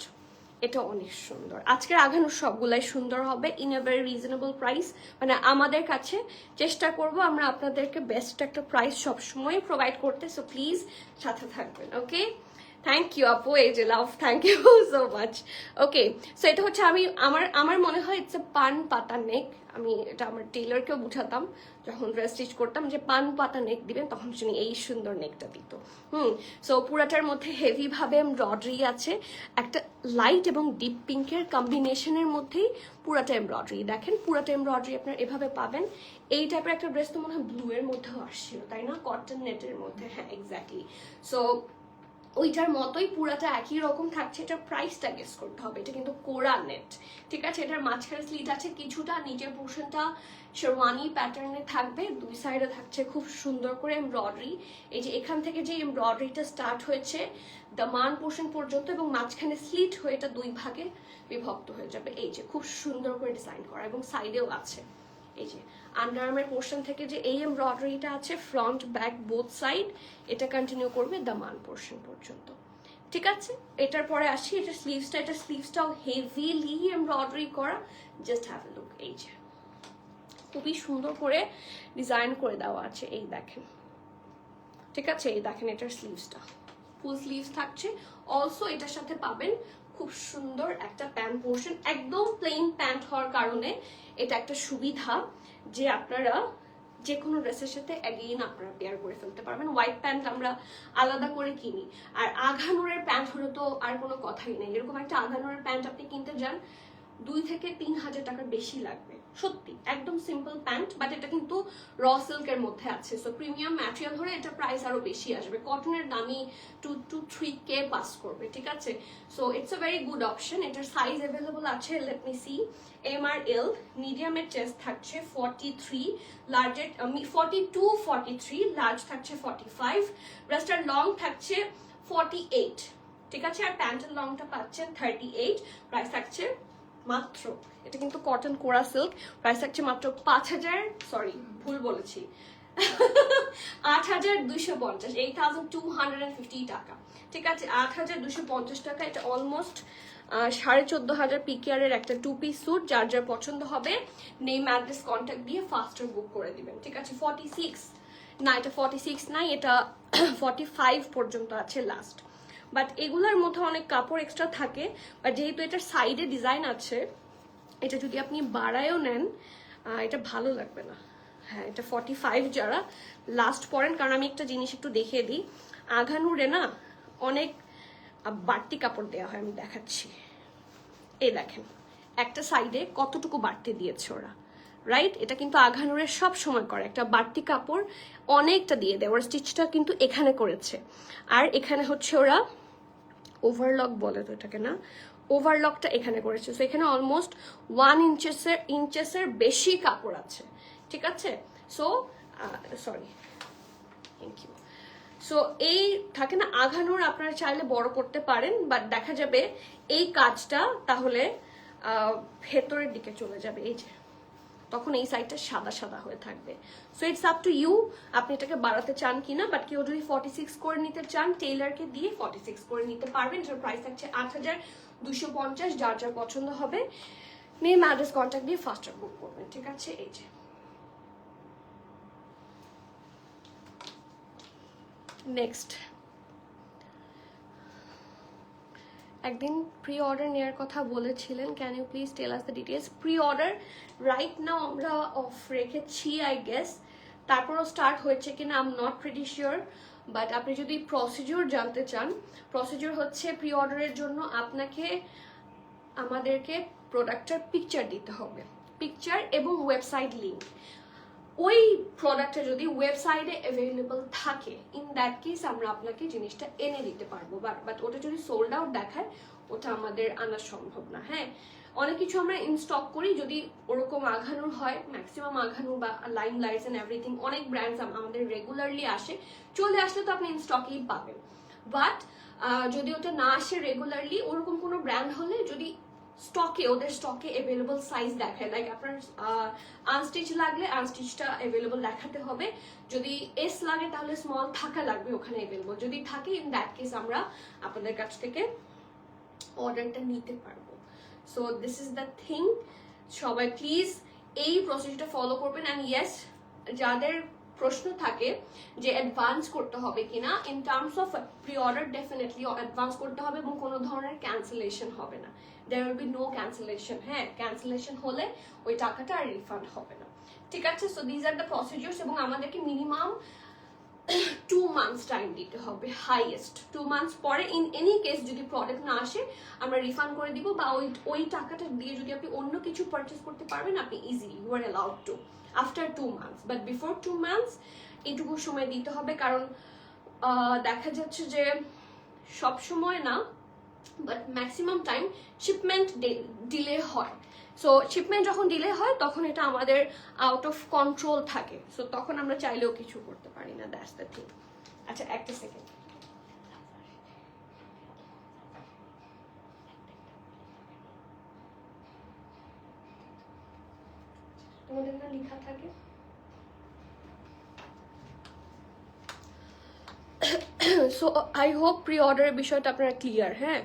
এটা অনেক সুন্দর। আজকের আঘানুর সবগুলাই সুন্দর হবে in a very reasonable price. মানে আমাদের কাছে চেষ্টা করব আমরা আপনাদেরকে বেস্ট একটা প্রাইস সবসময় প্রোভাইড করতে, সো প্লিজ সাথে থাকবেন। ওকে, থ্যাংক ইউ আপু, এই যে love, thank you so much. Okay, so এটা হচ্ছে আমি আমার মনে হয় ইটস এ পান পাতা নেক। আমি এটা আমার টেইলরকেও বুঝাতাম যখন ড্রেস স্টিচ করতাম যে পান পাতা নেক দিবেন, তখন শুনি এই সুন্দর নেকটা দিত। সো পুরাটার মধ্যে হেভি ভাবে এমব্রয়ডারি আছে, একটা লাইট এবং ডিপ পিঙ্কের কম্বিনেশনের মধ্যেই পুরাটা এমব্রয়ডারি। দেখেন পুরাটা এমব্রয়ডারি আপনার এভাবে পাবেন। এই টাইপের একটা ড্রেস তো মনে হয় ব্লু এর মধ্যেও আসছিল, তাই না? কটন নেটের মধ্যে, হ্যাঁ এক্স্যাক্টলি। সো ওইটার মতোই পুরাটা একই রকম থাকছে। এটার প্রাইসটা গেস করতে হবে। এটা কিন্তু কোরা নেট, ঠিক আছে? এটার মাঝখানে স্লিট আছে কিছুটা, নিচের পোর্শনটা শেরওয়ানি প্যাটার্নে থাকবে, দুই সাইডে থাকছে খুব সুন্দর করে এমব্রয়ডারি। এই যে এখান থেকে যে এমব্রয়ডারিটা স্টার্ট হয়েছে দামান পোর্শন পর্যন্ত, এবং মাঝখানে স্লিট হয়ে এটা দুই ভাগে বিভক্ত হয়ে যাবে। এই যে খুব সুন্দর করে ডিজাইন করা, এবং সাইডেও আছে এই যে আন্ডারআর্মের পোর্শন থেকে যে এই এমব্রয়ডারিটা আছে ফ্রন্ট ব্যাক বোথ সাইড, এটা কন্টিনিউ করবে দামান পোর্শন পর্যন্ত, ঠিক আছে? এটার পরে আসি এটা স্লিভসটা। এটা স্লিভসটাও হেভিলি এমব্রয়ডারি করা, জাস্ট হ্যাভ এ লুক। এই যে খুবই সুন্দর করে ডিজাইন করে দেওয়া আছে, এই দেখেন, ঠিক আছে? এই দেখেন এটার স্লিভসটা ফুল স্লিভস থাকছে। অলসো এটার সাথে পাবেন খুব সুন্দর একটা প্যান্ট পোর্শন, একদম প্লেন প্যান্ট হওয়ার কারণে এটা একটা সুবিধা যে আপনারা যে কোনো ড্রেসের সাথে অ্যাগেইন আপনারা পেয়ার করে ফেলতে পারবেন। হোয়াইট প্যান্ট আমরা আলাদা করে কিনি, আর আঘানুরের প্যান্ট হলে তো আর কোনো কথাই নেই। এরকম একটা আঘানুরের প্যান্ট আপনি কিনতে যান 2 থেকে 3,000 টাকার বেশি লাগবে, সত্যি। একদম সিম্পল প্যান্ট, বাট এটা কিন্তু র সিল্কের মধ্যে আছে, সো প্রিমিয়াম ম্যাটেরিয়াল হলে এটা প্রাইস আরো বেশি আসবে। কটনের দামি 2 to 3K পাস করবে, ঠিক আছে? So it's a very good option. এটার সাইজ অ্যাভেলেবল আছে, let me C. M R এল, মিডিয়ামের চেস্ট থাকছে 43, লার্জের 42, 43, লার্জ থাকছে 45, ব্রেস্টার লং থাকছে 48, ঠিক আছে? আর প্যান্টের লংটা পাচ্ছেন 38, প্রাইস থাকছে মাত্র, এটা কিন্তু কটন কোরা সিল্ক, প্রাইস থাকছে মাত্র 5,000, সরি ভুল বলেছি 8,250, 8,250 টাকা, ঠিক আছে? 8,250 টাকা। এটা অলমোস্ট 14,500 পিকেআরের একটা 2 পিস স্যুট। যার যার পছন্দ হবে নেম অ্যাড্রেস কন্ট্যাক্ট দিয়ে ফাস্টার বুক করে দিবেন, ঠিক আছে? 46 না, এটা 46 নাই, এটা 45 পর্যন্ত আছে লাস্ট। বাট এগুলোর মধ্যে অনেক কাপড় এক্সট্রা থাকে, বাট যেহেতু এটার সাইডে ডিজাইন আছে, এটা যদি আপনি বাড়ায়ও নেন এটা ভালো লাগবে না। হ্যাঁ, এটা 45 যারা লাস্ট পরেন, কারণ আমি একটা জিনিস একটু দেখিয়ে দিই, আঘানুরে না অনেক বাড়তি কাপড় দেওয়া হয়, আমি দেখাচ্ছি। এই দেখেন একটা সাইডে কতটুকু বাড়তি দিয়েছে ওরা, রাইট? এটা কিন্তু আঘানুরের সব সময় করে, একটা বাড়তি কাপড় অনেকটা দিয়ে দেয়। ওরা স্টিচটা কিন্তু এখানে করেছে, আর এখানে হচ্ছে ওরা ওভারলক বলে তো এটাকে, না ওভারলকটা এখানে করেছে। সো এখানে অলমোস্ট 1 ইঞ্চেসের বেশি কাপড় আছে, ঠিক আছে? So sorry, thank you. So এই থাকে না আঘানুর, আপনারা চাইলে বড় করতে পারেন, বাট দেখা যাবে এই কাজটা তাহলে ভেতরের দিকে চলে যাবে, এই যে তখন এই সাইডটা সাদা সাদা হয়ে থাকবে। So it's up to you, আপনি এটাকে বাড়াতে চান কিনা। বাট কেউ যদি 46 করে নিতে চান, টেইলারকে দিয়ে 46 করে নিতে পারবেন। যার প্রাইস থাকছে 8,250। যার যার পছন্দ হবে নেম অ্যাড্রেস কন্ট্যাক্ট দিয়ে ফাস্টার বুক করবেন, ঠিক আছে? এই যে নেক্সট, একদিন প্রি অর্ডার নেওয়ার কথা বলেছিলেন, can you please tell us the details? Pre order right now আমরা অফ রেখেছি আই গেস, তারপরও স্টার্ট হয়েছে কিনা I am not pretty sure. But আপনি যদি প্রসিডিওর জানতে চান, প্রসিডিওর হচ্ছে প্রি অর্ডারের জন্য আপনাকে আমাদেরকে প্রোডাক্টের পিকচার দিতে হবে, পিকচার এবং ওয়েবসাইট লিঙ্ক। ওই প্রোডাক্টটা যদি ওয়েবসাইটে অ্যাভেলেবল থাকে, ইন দ্যাট কেস আমরা আপনাকে জিনিসটা এনে দিতে পারবো। বাট ওটা যদি সোল্ড আউট দেখায়, ওটা আমাদের আনা সম্ভব না। হ্যাঁ, অনেক কিছু আমরা ইন স্টক করি, যদি ওরকম আঘানুর হয়, ম্যাক্সিমাম আঘানুর বা লাইম লাইটস এন্ড এভরিথিং, অনেক ব্র্যান্ডস আমাদের রেগুলারলি আসে, চলে আসলে তো আপনি ইন স্টকেই পাবেন। বাট যদি ওটা না আসে রেগুলারলি, ওরকম কোনো ব্র্যান্ড হলে যদি স্টকে, ওদের স্টকে অ্যাভেলেবল সাইজ দেখায়, লাইক আপনার আনস্টিচ লাগলে আনস্টিচটা অ্যাভেলেবল দেখাতে হবে, যদি এস লাগে তাহলে স্মল থাকা লাগবে ওখানে অ্যাভেলেবল, যদি থাকে ইন দ্যাট কেস আমরা আপনাদের কাছ থেকে অর্ডারটা নিতে পারবো। So this is the thing, সবাই প্লিজ এই প্রসেসটা ফলো করবেন। অ্যান্ড ইয়েস, যাদের প্রশ্ন থাকে যে অ্যাডভান্স করতে হবে কিনা, in terms of pre order definitely advance করতে হবে এবং কোনো ধরনের ক্যান্সেলেশন হবে না, there will be no cancellation. হ্যাঁ, ক্যান্সেলেশন হলে ওই টাকাটা আর রিফান্ড হবে না, ঠিক আছে? So these are the procedures, এবং আমাদেরকে মিনিমাম 2 months টাইম দিতে হবে, হাইয়েস্ট 2 months। পরে ইন এনি কেস যদি প্রোডাক্ট না আসে আমরা রিফান্ড করে দিব, বা ওই টাকাটা দিয়ে যদি আপনি অন্য কিছু পারচেস করতে পারবেন আপনি easily, you are allowed to after 2 months, but before 2 months এইটুকু সময় দিতে হবে। কারণ দেখা যাচ্ছে যে সব সময় না, but maximum time shipment delay হয়। সো শিপমেন্ট যখন ডিলে হয় তখন এটা আমাদের আউট অফ কন্ট্রোল থাকে, সো তখন আমরা চাইলেও কিছু করতে পারি না, দ্যাটস দ্য থিং। আচ্ছা, একটা সেকেন্ড, তোমাদের না লেখা থাকে। সো আই হোপ প্রি অর্ডারের বিষয়টা আপনারা ক্লিয়ার। হ্যাঁ,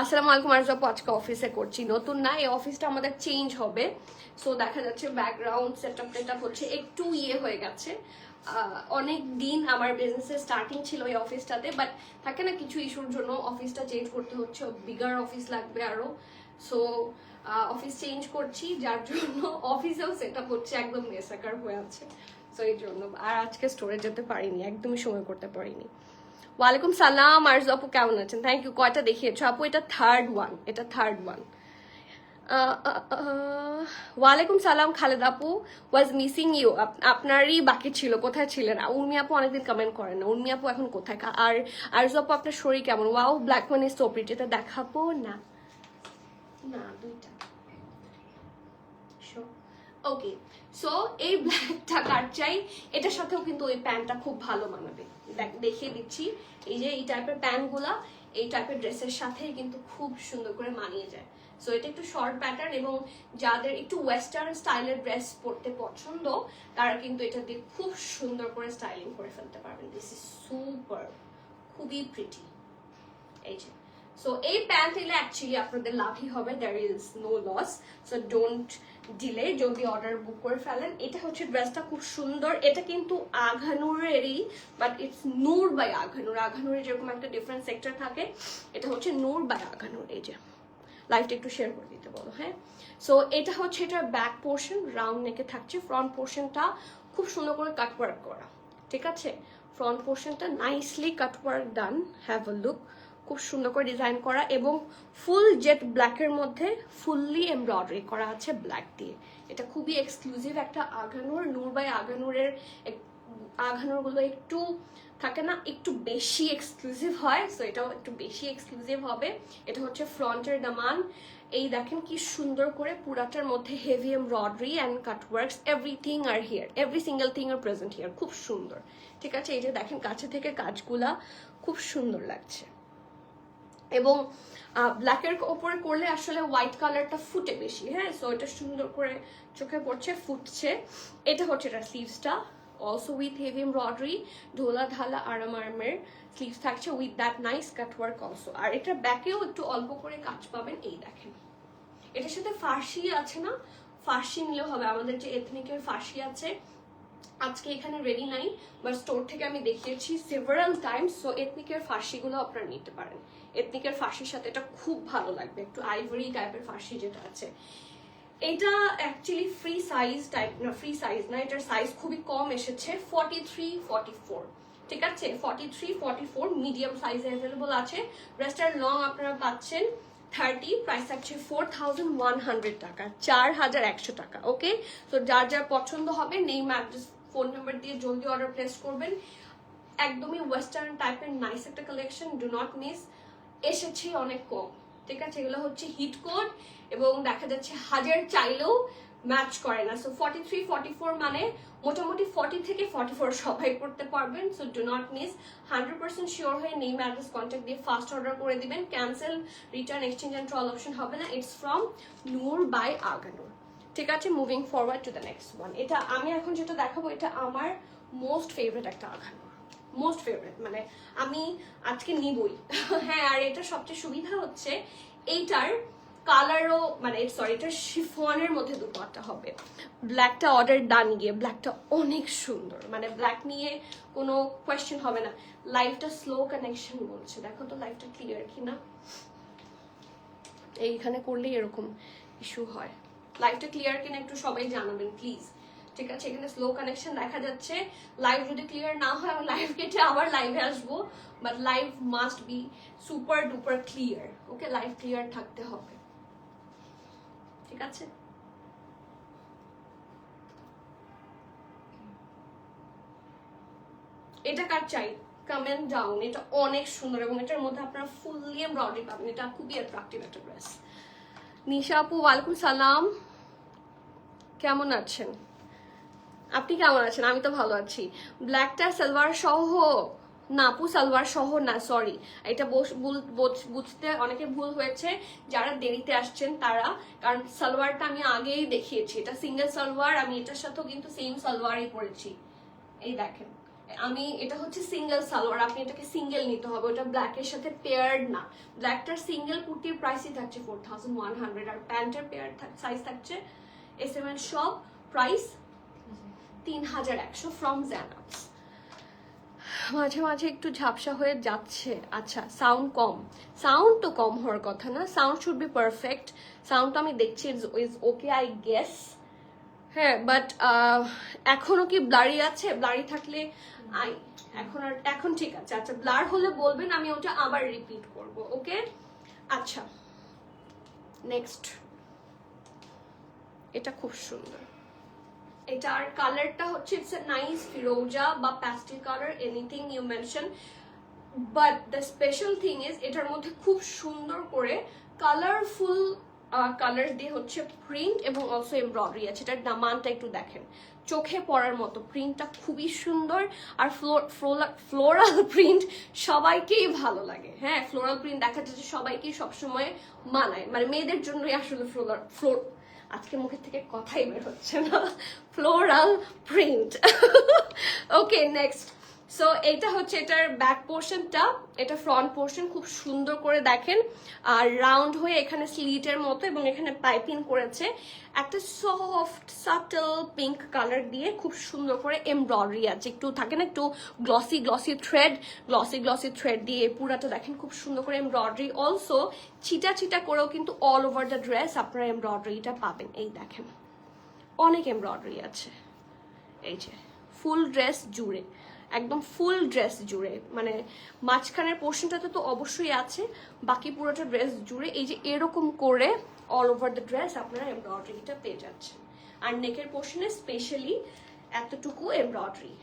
আসসালামু আলাইকুম আরজু, আজকে অফিসে করছি, নতুন না, এই অফিসটা আমাদের চেঞ্জ হবে। সো দেখা যাচ্ছে ব্যাকগ্রাউন্ড সেটআপ টেটআপ হচ্ছে একটু হয়ে গেছে। অনেক দিন আমার বিজনেসের স্টার্টিং ছিল এই অফিসটাতে, বাট থাকে না কিছু ইস্যুর জন্য অফিসটা চেঞ্জ করতে হচ্ছে, বিগার অফিস লাগবে আরো। সো অফিস চেঞ্জ করছি, যার জন্য অফিসেও সেটআপ হচ্ছে একদম মেসাকার হয়ে আছে। সো এই জন্য আর আজকে স্টোরে যেতে পারিনি, একদমই সময় করতে পারিনি। ওয়ালাইকুম সালাম আরজু আপু, কেমন আছেন? Thank you. কয়টা দেখিয়েছো আপু? এটা থার্ড ওয়ান, এটা থার্ড ওয়ান। ওয়ালাইকুম সালাম খালেদ আপু, ওয়াজ মিসিং ইউ, আপনারই বাকি ছিল, কোথায় ছিলেন? উর্মি আপু অনেকদিন কমেন্ট করেন না, উর্মি আপু এখন কোথায়? আর আরজু আপু আপনার শরীর কেমন? Wow, black one is so pretty, এটা দেখাবো না, না দুইটা। ওকে, সো এই ব্ল্যাকটা কাট চাই, এটার সাথেও কিন্তু ওই প্যান্টটা খুব ভালো মানাবে, দেখিয়ে দিচ্ছি। এই যে এই টাইপের প্যান্টগুলা এই টাইপের ড্রেসের সাথে কিন্তু খুব সুন্দর করে মানিয়ে যায়। সো এটা একটু শর্ট প্যাটার্ন, এবং যাদের একটু ওয়েস্টার্ন স্টাইলের ড্রেস পরতে পছন্দ তারা কিন্তু এটা দিয়ে খুব সুন্দর করে স্টাইলিং করে ফেলতে পারবেন। দিস ইজ সুপার, খুবই প্রিটি। এই যে, সো এই প্যান্ট নিলে অ্যাকচুয়ালি আপনাদের লাভই হবে, there is no loss. So don't delay, যদি অর্ডার বুক করে ফেলেন। এটা হচ্ছে ড্রেসটা খুব সুন্দর, এটা কিন্তু আঘানুরেরই, but it's Noor by Aghanoor. আঘানুরের যেরকম একটা ডিফারেন্ট সেক্টর থাকে, এটা হচ্ছে নূর বাই আঘানুর। এই যে লাইভটা একটু শেয়ার করে দিতে বলো। হ্যাঁ, সো এটা হচ্ছে এটার ব্যাক পোর্শন, রাউন্ড নেকে থাকছে, ফ্রন্ট পোর্শনটা খুব সুন্দর করে কাটওয়ার্ক করা, ঠিক আছে? ফ্রন্ট পোর্শনটা nicely cutwork done, have a look, খুব সুন্দর করে ডিজাইন করা, এবং ফুল জেট ব্ল্যাকের মধ্যে ফুললি এমব্রয়ডারি করা আছে ব্ল্যাক দিয়ে। এটা খুবই এক্সক্লুসিভ একটা আঘানুর, নূর বাই আঘানুরের। আঘানুরগুলো একটু থাকে না, একটু বেশি এক্সক্লুসিভ হয়, সো এটাও একটু বেশি এক্সক্লুসিভ হবে। এটা হচ্ছে ফ্রন্টের দামান, এই দেখেন কি সুন্দর করে পুরাটার মধ্যে heavy embroidery and cutworks, everything are here, every single thing are present here, খুব সুন্দর, ঠিক আছে? এই যে দেখেন কাছে থেকে কাজগুলা খুব সুন্দর লাগছে, এবং ব্ল্যাকের ওপরে করলে আসলে হোয়াইট কালারটা ফুটে বেশি। হ্যাঁ, সো এটা সুন্দর করে চোখে পড়ছে, ফুটছে। এটা হচ্ছে এটা স্লিভসটা, অলসো উইথ হেভি এমব্রয়ডারি, ঢোলা ঢালা আরামের স্লিভস থাকছে with that nice cutwork also. আর এটার ব্যাকেও একটু অল্প করে কাজ পাবেন, এই দেখেন। এটার সাথে ফার্সি আছে না, ফার্সি নিলেও হবে, আমাদের যে এথনিকের ফার্সি আছে আজকে এখানে রেডি নাই, বাট স্টোর থেকে আমি দেখিয়েছি সেভারাল টাইমস। সো এথনিকের ফার্সিগুলো আপনারা নিতে পারেন, এথনিকের ফার্সির সাথে এটা খুব ভালো লাগবে, একটু আইভরি টাইপের ফার্সি যেটা আছে। এটা অ্যাকচুয়ালি ফ্রি সাইজ টাইপ না, ফ্রি সাইজ না, এটার সাইজ খুবই কম এসেছে, 43-44, ঠিক আছে? 43-44 মিডিয়াম সাইজে অ্যাভেলেবল আছে। ড্রেসটার লং আপনারা পাচ্ছেন 30, প্রাইস থাকছে 4100 টাকা, 4100 টাকা। ওকে, তো যার যার পছন্দ হবে নেম অ্যাড্রেস ফোন নাম্বার দিয়ে জলদি অর্ডার প্লেস করবেন। একদমই ওয়েস্টার্ন টাইপের নাইস একটা কালেকশন, ডু নট মিস। এসেছে অনেক কম, ঠিক আছে? এগুলো হচ্ছে হিট কোড, এবং দেখা যাচ্ছে হাজার চাইলেও ম্যাচ করে না। সো 43-44 মানে মোটামুটি 40 থেকে 44 সবাই করতে পারবেন। So do not miss, 100% sure হয়ে নেম অ্যাড্রেস কন্ট্যাক্ট দিয়ে ফার্স্ট অর্ডার করে দিবেন। Cancel, return, exchange and troll option হবে না। It's from Noor by Aganoor, ঠিক আছে? Moving forward to the next one. এটা আমি এখন যেটা দেখাবো এটা আমার মোস্ট ফেভারিট একটা আঘানুর, মোস্ট ফেভারিট, মানে আমি আজকে নিবই। হ্যাঁ, আর এটা সবচেয়ে সুবিধা হচ্ছে এইটার কালারও, মানে সরি, এটা শিফনের মধ্যে দুপাট্টা হবে। ব্ল্যাকটা অর্ডার ডান গিয়ে, ব্ল্যাকটা অনেক সুন্দর, মানে ব্ল্যাক নিয়ে কোনো কোয়েশ্চেন হবে না। লাইভটা স্লো কানেকশন বলছে, দেখো তো লাইভটা ক্লিয়ার কিনা। এইখানে করলেই এরকম ইস্যু হয়। লাইভটা ক্লিয়ার কিনা একটু সবাই জানাবেন প্লিজ। ঠিক আছে, এখানে স্লো কানেকশন দেখা যাচ্ছে। লাইভ যদি ক্লিয়ার না হয় আমি লাইভ কেটে আবার লাইভে আসবো, but live must be super duper clear. Okay, live clear থাকতে হবে, ঠিক আছে। এটা কার চাই কমেন্ট ডাউন। এটা অনেক সুন্দর এবং এটার মধ্যে আপনারা ফুললি এমব্রয়ডারি পাবেন। এটা খুবই অ্যাট্রাকটিভ একটা ড্রেস। নিশা আপু ওয়ালাইকুম সালাম, কেমন আছেন? আপনি কেমন আছেন? আমি তো ভালো আছি। ব্ল্যাকটা সালোয়ার সহ না আপু, সালোয়ার সহ না, সরি, এটা বুঝতে অনেকে ভুল হয়েছে যারা দেরিতে আসছেন তারা, কারণ সালোয়ারটা আমি আগেই দেখিয়েছি। এটা সিঙ্গেল সালোয়ার, আমি এটার সাথেও কিন্তু সেম সালোয়ারই পরেছি। এই দেখেন, আমি এটা হচ্ছে সিঙ্গেল সালোয়ার, আপনি এটাকে সিঙ্গেল নিতে হবে, ওটা ব্ল্যাকের সাথে পেয়ার্ড না। ব্ল্যাকটার সিঙ্গেল কুর্তির প্রাইসই থাকছে 4100, আর প্যান্টের পেয়ার সাইজ থাকছে SM শপ, প্রাইস 3100 ফ্রম জানাপস। মাঝে মাঝে একটু ঝাপসা হয়ে যাচ্ছে। আচ্ছা, সাউন্ড কম, সাউন্ড তো কম হওয়ার কথা না, sound should be perfect. Sound তো আমি দেখছি ইজ ওকে আই গেস। হ্যাঁ, বাট এখনো কি ব্লারি আছে? ব্লারি থাকলে এখন ঠিক আছে। আচ্ছা, ব্লার হলে বলবেন, আমি ওটা আবার রিপিট করব। ওকে, আচ্ছা নেক্সট। এটা খুব সুন্দর, এটার কালারটা হচ্ছে ইটস এ নাইস ফিরোজা বা pastel colour, anything you mention, but the special thing is এটার মধ্যে খুব সুন্দর করে কালারফুল কালার দিয়ে হচ্ছে প্রিন্ট এবং অলসো এমব্রয়ডারি আছে। এটার দামানটা একটু দেখেন, চোখে পড়ার মতো, প্রিন্টটা খুবই সুন্দর। আর ফ্লোরাল প্রিন্ট সবাইকেই ভালো লাগে। হ্যাঁ, ফ্লোরাল প্রিন্ট দেখা যাচ্ছে সবাইকেই সবসময় মানায়, মানে মেয়েদের জন্যই আসলে আজকে মুখের থেকে কথাই বের হচ্ছে না, ফ্লোরাল প্রিন্ট। ওকে, নেক্সট। সো এটা হচ্ছে এটার ব্যাক পোর্শনটা, এটা ফ্রন্ট পোর্শন খুব সুন্দর করে দেখেন, আর রাউন্ড হয়ে এখানে স্লিটের মতো এবং এখানে পাইপিং করেছে একটা সফট সাটল পিঙ্ক কালার দিয়ে, খুব সুন্দর করে এমব্রয়ডারি আছে। একটু থাকে না একটু গ্লসি থ্রেড দিয়ে পুরাটা দেখেন খুব সুন্দর করে এমব্রয়ডারি। অলসো ছিটা করেও কিন্তু অল ওভার দ্য ড্রেস আপনারা এমব্রয়ডারিটা পাবেন। এই দেখেন, অনেক এমব্রয়ডারি আছে, এই যে ফুল ড্রেস জুড়ে, একদম ফুল ড্রেস জুড়ে, মানে মাঝখানের পোর্শনটাতে তো অবশ্যই আছে, বাকি পুরোটা ড্রেস জুড়ে এই যে এরকম করে অল ওভার দ্য ড্রেস আপনারা এমব্রয়ডারিটা পেয়ে যাচ্ছেন। আর নেকের পোর্শনে স্পেশালি এতটুকু এমব্রয়ডারি।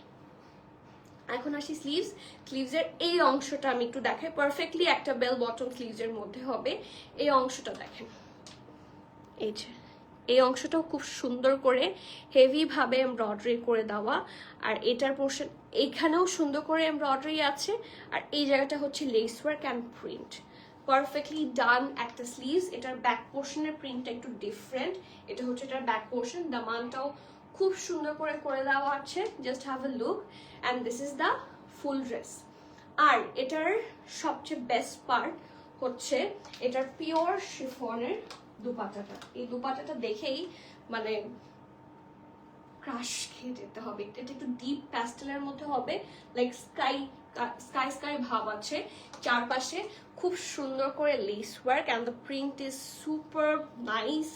এখন আসি স্লিভসের এই অংশটা আমি একটু দেখাই, পারফেক্টলি একটা বেল বটম স্লিভসের মধ্যে হবে। এই অংশটা দেখেন, এই যে এই অংশটাও খুব সুন্দর করে হেভি ভাবে এমব্রয়ডারি করে দেওয়া। আর এটার পোর্শন এখানেও সুন্দর করে এমব্রয়ডারি আছে, আর এই জায়গাটা হচ্ছে lace work and print, perfectly done একটা স্লিভস। এটার ব্যাক পোর্শনের প্রিন্টটা একটু ডিফারেন্ট, এটা হচ্ছে এটার ব্যাক পোর্শন, দামানটাও খুব সুন্দর করে দেওয়া আছে। Just have a look, and this is the full dress. আর এটার সবচেয়ে বেস্ট পার্ট হচ্ছে এটার পিওর শিফনের দুপাটাটা। এই দুপাটাটা দেখেই মানে ক্রাশ খেয়ে যেতে হবে। এটা একটু ডিপ প্যাস্টেলের মধ্যে হবে, লাইক স্কাই ভাব আছে চারপাশে, খুব সুন্দর করে lace work, and the print is super nice.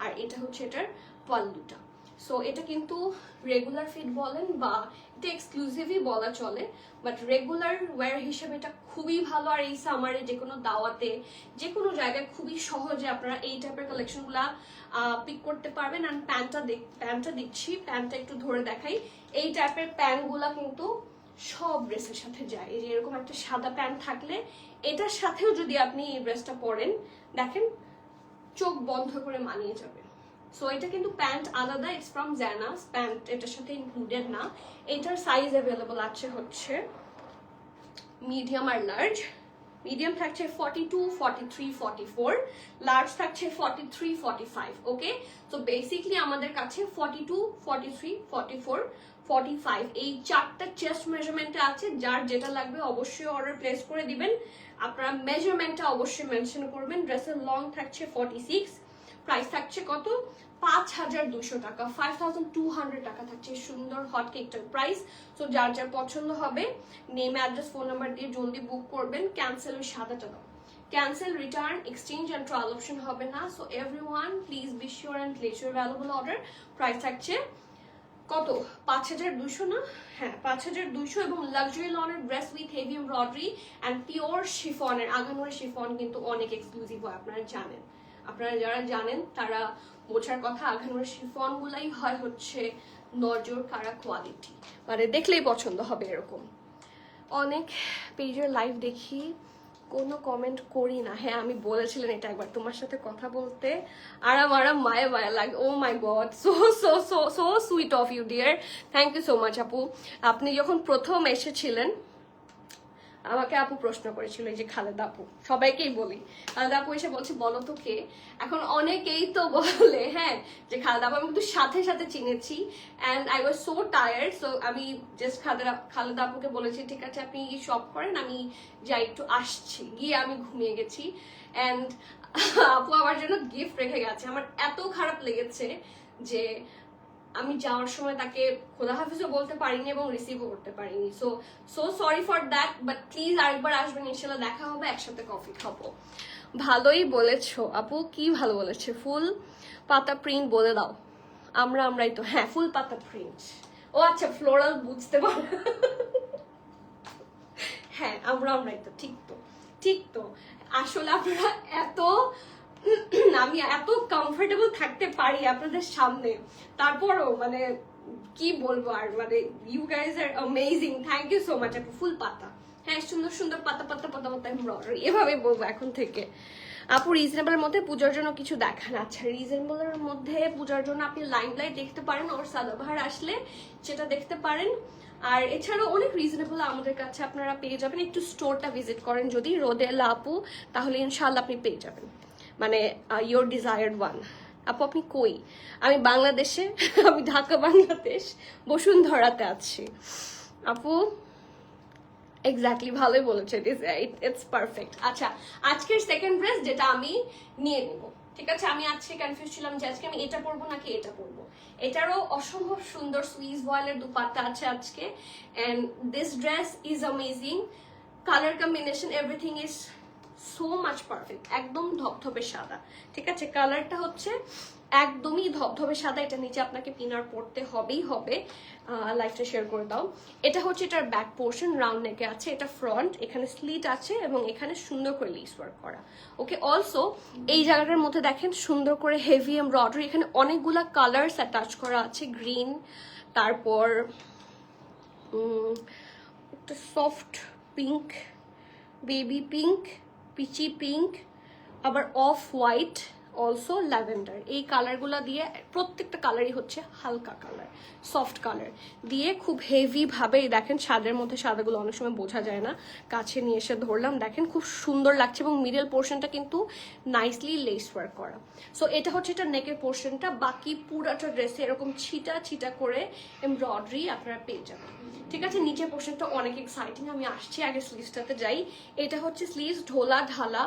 আর এটা হচ্ছে এটার পাল্লুটা। সো এটা কিন্তু রেগুলার ফিট বলেন বা এটা এক্সক্লুসিভই বলা চলে, বাট রেগুলার ওয়্যার হিসেবে এটা খুবই ভালো। আর এই সামারে যে কোনো দাওয়াতে, যে কোনো জায়গায় খুবই সহজে আপনারা এই টাইপের কালেকশনগুলা পিক করতে পারবেন। আর প্যান্টটা দিচ্ছি, প্যান্টটা একটু ধরে দেখাই। এই টাইপের প্যান্টগুলা কিন্তু সব ড্রেসের সাথে যায়। এই যে এরকম একটা সাদা প্যান্ট থাকলে এটার সাথেও যদি আপনি এই ড্রেসটা পরেন, দেখেন চোখ বন্ধ করে মানিয়ে যাবে। সো এটা কিন্তু প্যান্ট আলাদা, ইটস ফ্রম জানাস, প্যান্ট এটার সাথে ইনক্লুডেড না। এটার সাইজ অ্যাভেলেবল আছে হচ্ছে মিডিয়াম আর লার্জ। মিডিয়াম থাকছে 42, 43, 44, লার্জ থাকছে 43, 45। ওকে, তো বেসিকলি আমাদের কাছে 42, 43, 44 45। এই 4টা চেস্ট মেজারমেন্টে আছে, যার যেটা লাগবে অবশ্যই অর্ডার প্লেস করে দিবেন। আপনারা মেজারমেন্টটা অবশ্যই মেনশন করবেন। ড্রেসের লং থাকছে 46, প্রাইস থাকছে কত 5200 টাকা, 5200 টাকা থাকছে সুন্দর হট কেকটার প্রাইস। তো যার যার পছন্দ হবে নেম, অ্যাড্রেস, ফোন নাম্বার দিয়ে জলদি বুক করবেন। ক্যান্সেল ওই সাদাটা দাও, cancel, return, exchange and trial option হবে না। So everyone please be sure and place your valuable order. Price থাকছে কত 5200 না? হ্যাঁ 5200। এবং লাক্সারি লনের dress with heavy embroidery and pure শিফনের, আগানোর শিফন কিন্তু অনেক এক্সক্লুসিভ হয়, আপনারা জানেন। আপনারা যারা জানেন তারা বোঝার কথা। আগানোর শিফন গুলাই হয় হচ্ছে নজর কারা কোয়ালিটি, মানে দেখলেই পছন্দ হবে এরকম। অনেক পেজের লাইভ দেখি, কোনো কমেন্ট করি না। হ্যাঁ আমি বলেছিলেন এটা একবার, তোমার সাথে কথা বলতে আরাম আরাম মায়া মায়া লাগে। Oh my god, so so so so sweet of you dear, thank you so much আপু। আপনি যখন প্রথম এসেছিলেন আমাকে আপু প্রশ্ন করেছিল, এই যে খালেদা আপু, সবাইকেই বলি খালেদা আপু এসে বলছে বলো তো কে। এখন অনেকেই তো বলে হ্যাঁ যে খালেদা আপু, আমি কিন্তু সাথে সাথে চিনেছি and I was so tired. So আমি জাস্ট খালেদা আপুকে বলেছি ঠিক আছে আপনি শপ করেন, আমি যাই একটু আসছি, গিয়ে আমি ঘুমিয়ে গেছি। অ্যান্ড আপু আমার জন্য গিফট রেখে গেছে। আমার এত খারাপ লেগেছে যে আমি যাওয়ার সময় তাকে খোদা হাফিজও বলতে পারিনি এবং রিসিভও করতে পারিনি। So so sorry for that, but please আরেকবার আসবেন, ইনশাল্লাহ দেখা হবে, একসাথে কফি খাবো। ভালোই বলেছো আপু, কি ভালো বলেছে। ফুল পাতা প্রিন্ট বলে দাও। আমরাই তো, হ্যাঁ ফুল পাতা প্রিন্ট। ও আচ্ছা ফ্লোরাল বুঝতে পারো। হ্যাঁ আমরাই তো, ঠিক তো। আসলে আপনারা এত আমি এত কমফোর্টেবল থাকতে পারি আপনাদের সামনে, তারপরও মানে কি বলবো আর, মানে you guys are amazing, thank you so much আপু। ফুল পাতা, হ্যাঁ সুন্দর সুন্দর পাতা পাতা পাতা পাতা এমব্রয়ডারি, এভাবে বলবো এখন থেকে। আপু রিজনেবলের মধ্যে পূজার জন্য কিছু দেখান। আচ্ছা রিজনেবলের মধ্যে পূজার জন্য আপনি লাইমলাইট দেখতে পারেন, ওর সাদাবাহার আসলে সেটা দেখতে পারেন। আর এছাড়াও অনেক রিজনেবল আমাদের কাছে আপনারা পেয়ে যাবেন। একটু স্টোরটা ভিজিট করেন যদি রোদেলা আপু, তাহলে ইনশাল্লাহ আপনি পেয়ে যাবেন, মানে ইয়োর ডিজায়ার্ড ওয়ান। আপু আপনি কই? আমি বাংলাদেশে, আমি ঢাকা বাংলাদেশ বসুন্ধরাতে আছি আপু। এক্স্যাক্টলি, ভালোই বলেছে, ইটস পারফেক্ট। আচ্ছা আজকের সেকেন্ড ড্রেস যেটা আমি নিয়ে নিব, ঠিক আছে। আমি আজকে কনফিউজ ছিলাম যে আজকে আমি এটা পরবো নাকি এটা পরবো। এটারও অসম্ভব সুন্দর সুইস ভয়েলের দুপাট্টা আছে আজকে, and this dress is amazing. Colour combination everything is so much perfect. একদম ধবধবে সাদা, ঠিক আছে। কালারটা হচ্ছে একদমই ধবধবে সাদা। এটা নিচে আপনাকে পিনার পরতে হবেই হবে। লাইফটা শেয়ার করে দাও। এটা হচ্ছে এটার ব্যাক পোর্শন, রাউন্ড নেকে আছে। এটা ফ্রন্ট, এখানে স্লিট আছে এবং এখানে সুন্দর করে লিস ওয়ার্ক করা। ওকে, অলসো এই জায়গাটার মধ্যে দেখেন সুন্দর করে হেভি এমব্রয়ডারি। এখানে অনেকগুলা কালার্স অ্যাটাচ করা আছে, গ্রিন, তারপর একটা soft pink, baby pink, peachy pink, আবার অফ হোয়াইট, অলসো ল্যাভেন্ডার। এই কালারগুলো দিয়ে, প্রত্যেকটা কালারই হচ্ছে হালকা কালার, সফট কালার দিয়ে খুব হেভি ভাবে দেখেন। সাদের মধ্যে সাদাগুলো অনেক সময় বোঝা যায় না, কাছে নিয়ে এসে ধরলাম, দেখেন খুব সুন্দর লাগছে। এবং মিডল পোর্শনটা কিন্তু নাইসলি লেস ওয়ার্ক করা। সো এটা হচ্ছে এটা নেকের পোর্শনটা। বাকি পুরাটা ড্রেসে এরকম ছিটা ছিটা করে এমব্রয়ডারি আপনারা পেয়ে যাবেন, ঠিক আছে। নিচের পোর্শনটা অনেক এক্সাইটিং, আমি আসছি, আগে স্লিভসটাতে যাই। এটা হচ্ছে স্লিভস, ঢোলা ঢালা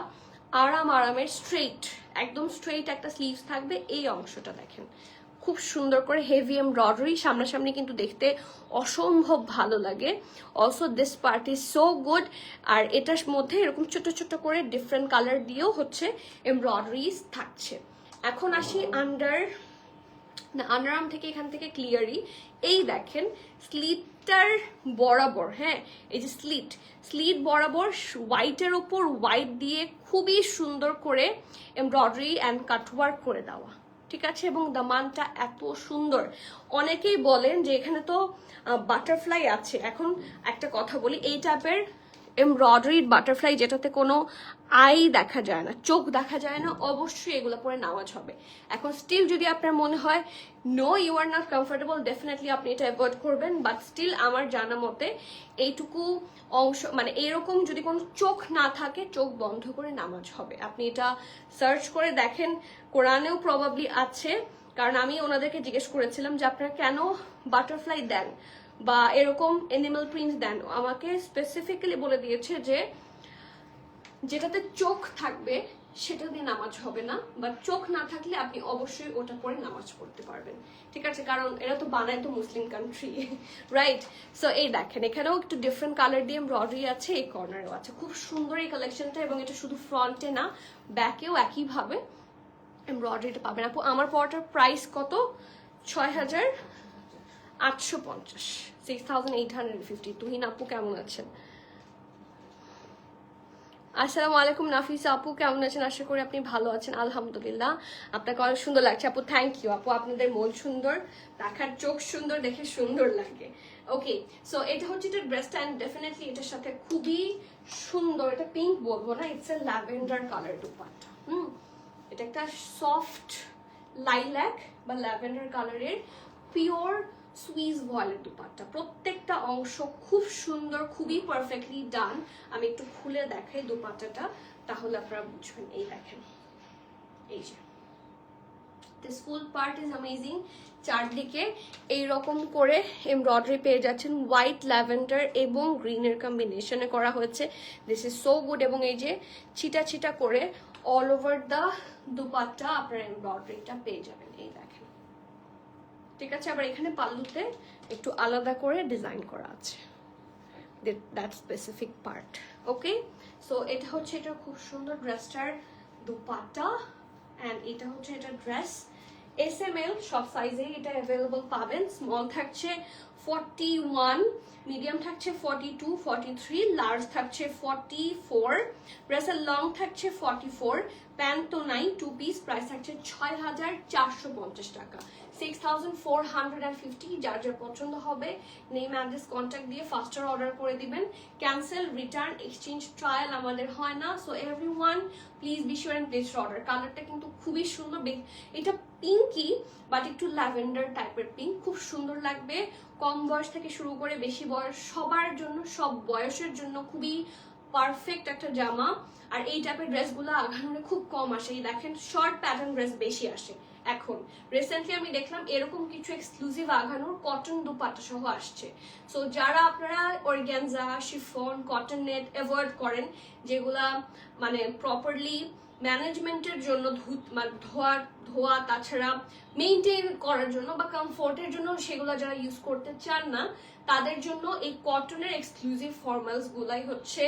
আরামের স্ট্রেইট, একদম স্ট্রেইট একটা স্লিভস থাকবে। এই অংশটা দেখেন খুব সুন্দর করে হেভি এমব্রয়ডারি, সামনাসামনি কিন্তু দেখতে অসম্ভব ভালো লাগে। Also this part is so good. আর এটার মধ্যে এরকম ছোট ছোট করে ডিফারেন্ট কালার দিয়েও হচ্ছে এমব্রয়ডারিজ থাকছে। এখন আসি আন্ডারআর্ম থেকে, এখান থেকে ক্লিয়ারই এই দেখেন স্লিটটার বরাবর, হ্যাঁ এই যে স্লিট বরাবর হোয়াইটের উপর হোয়াইট দিয়ে খুবই সুন্দর করে এমব্রয়ডারি অ্যান্ড কাটওয়ার্ক করে দেওয়া, ঠিক আছে। এবং দামানটা এত সুন্দর। অনেকেই বলেন যে এখানে তো বাটারফ্লাই আছে। এখন একটা কথা বলি, এই টাইপের এমব্রয়ডারিড বাটারফ্লাই যেটাতে কোনো আই দেখা যায় না, চোখ দেখা যায় না, অবশ্যই এগুলো পরে নামাজ হবে। এখন স্টিল যদি আপনার মনে হয় no you are not comfortable, definitely আপনি এটা অ্যাভয়েড করবেন। বাট স্টিল আমার জানা মতে এইটুকু অংশ, মানে এরকম যদি কোনো চোখ না থাকে, চোখ বন্ধ করে নামাজ হবে। আপনি এটা সার্চ করে দেখেন, কোরআনেও প্রবাবলি আছে। কারণ আমি ওনাদেরকে জিজ্ঞেস করেছিলাম যে আপনারা কেন বাটারফ্লাই দেন বা এরকম অ্যানিমাল প্রিন্ট দেন। আমাকে স্পেসিফিক্যালি বলে দিয়েছে যে যেটাতে চোখ থাকবে সেটা দিয়ে নামাজ হবে না, বা চোখ না থাকলে আপনি অবশ্যই ওটা পরে নামাজ পড়তে পারবেন, ঠিক আছে? কারণ এরা তো বানায় তো মুসলিম কান্ট্রি, রাইট? সো এই দেখেন এখানেও একটু ডিফারেন্ট কালার দিয়ে এমব্রয়ডারি আছে, এই কর্নারেও আছে। খুব সুন্দর এই কালেকশনটা, এবং এটা শুধু ফ্রন্টে না ব্যাকেও একইভাবে এমব্রয়ডারিটা পাবেন। আপু আমার পড়াটার প্রাইস কত? 6,850, 6,850। তুহিন আপু কেমন আছেন? আসসালামু আলাইকুম নাফিসা আপু, কেমন আছেন? আশা করি আপনি ভালো আছেন। আলহামদুলিল্লাহ, আপনাকে অনেক সুন্দর লাগছে আপু। থ্যাংক ইউ আপু, আপনাদের মন সুন্দর, দেখার চোখ সুন্দর, দেখে সুন্দর লাগে। ওকে, সো এটা হচ্ছে এটা ড্রেসটা, অ্যান্ড ডেফিনেটলি এটার সাথে খুবই সুন্দর, এটা পিঙ্ক বলবো না, it's a lavender colour dupatta. এটা একটা সফট লাইল্যাক বা ল্যাভেন্ডার কালারের পিওর সুইস ভয়েলের দুপাট্টা। প্রত্যেকটা অংশ খুব সুন্দর, খুবই পারফেক্টলি ডান। আমি একটু খুলে দেখাই দুপাট্টাটা, তাহলে আপনারা বুঝবেন। এই দেখেন, এই যে this full part is amazing. চারদিকে এইরকম করে এমব্রয়ডারি পেয়ে যাচ্ছেন, হোয়াইট ল্যাভেন্ডার এবং গ্রিনের কম্বিনেশনে করা হয়েছে। This is so good. এবং এই যে ছিটা ছিটা করে অল ওভার দ্য দুপাট্টা আপনার এমব্রয়ডারিটা পেয়ে যাবেন, এই দেখেন, ঠিক আছে? আবার এখানে পাল্লুতে একটু আলাদা করে ডিজাইন করা আছে, that specific part. Okay, so এটা হচ্ছে এটা খুব সুন্দর ড্রেসটার দুপাট্টা, অ্যান্ড এটা হচ্ছে এটা ড্রেস। SML সব সাইজেই এটা অ্যাভেলেবল পাবেন। স্মল থাকছে 41, মিডিয়াম থাকছে 42, 43, লার্জ থাকছে 44, ড্রেসের লং থাকছে 44, প্যান্ট তো নাই, 2 পিস। প্রাইস থাকছে 6,450 টাকা, 6,450। যার যার পছন্দ হবে নেম অ্যাড্রেস কন্ট্যাক্ট দিয়ে ফাস্টার অর্ডার করে দিবেন। ক্যান্সেল, রিটার্ন, এক্সচেঞ্জ, ট্রায়াল আমাদের হয় না। So everyone please be sure and place order. কালারটা কিন্তু খুবই সুন্দর, এটা পিঙ্কি বাট একটু ল্যাভেন্ডার টাইপের পিঙ্ক, খুব সুন্দর লাগবে। কম বয়স থেকে শুরু করে বেশি বয়স সবার জন্য, সব বয়সের জন্য খুবই পারফেক্ট একটা জামা। আর এই টাইপের ড্রেসগুলো আঘানুরে খুব কম আসে। এই দেখেন শর্ট প্যাটার্ন ড্রেস বেশি আসে এখন। রিসেন্টলি আমি দেখলাম এরকম কিছু এক্সক্লুসিভ আঘানুর কটন দুপাট্টা সহ আসছে। সো যারা আপনারা organza, chiffon, cotton net avoid করেন, যেগুলা মানে প্রপারলি ম্যানেজমেন্টের জন্য ধোয়া তাছাড়া মেইনটেইন করার জন্য বা কমফোর্টের জন্য সেগুলো যারা ইউজ করতে চান না, তাদের জন্য এই কটনের এক্সক্লুসিভ ফর্মালস গুলাই হচ্ছে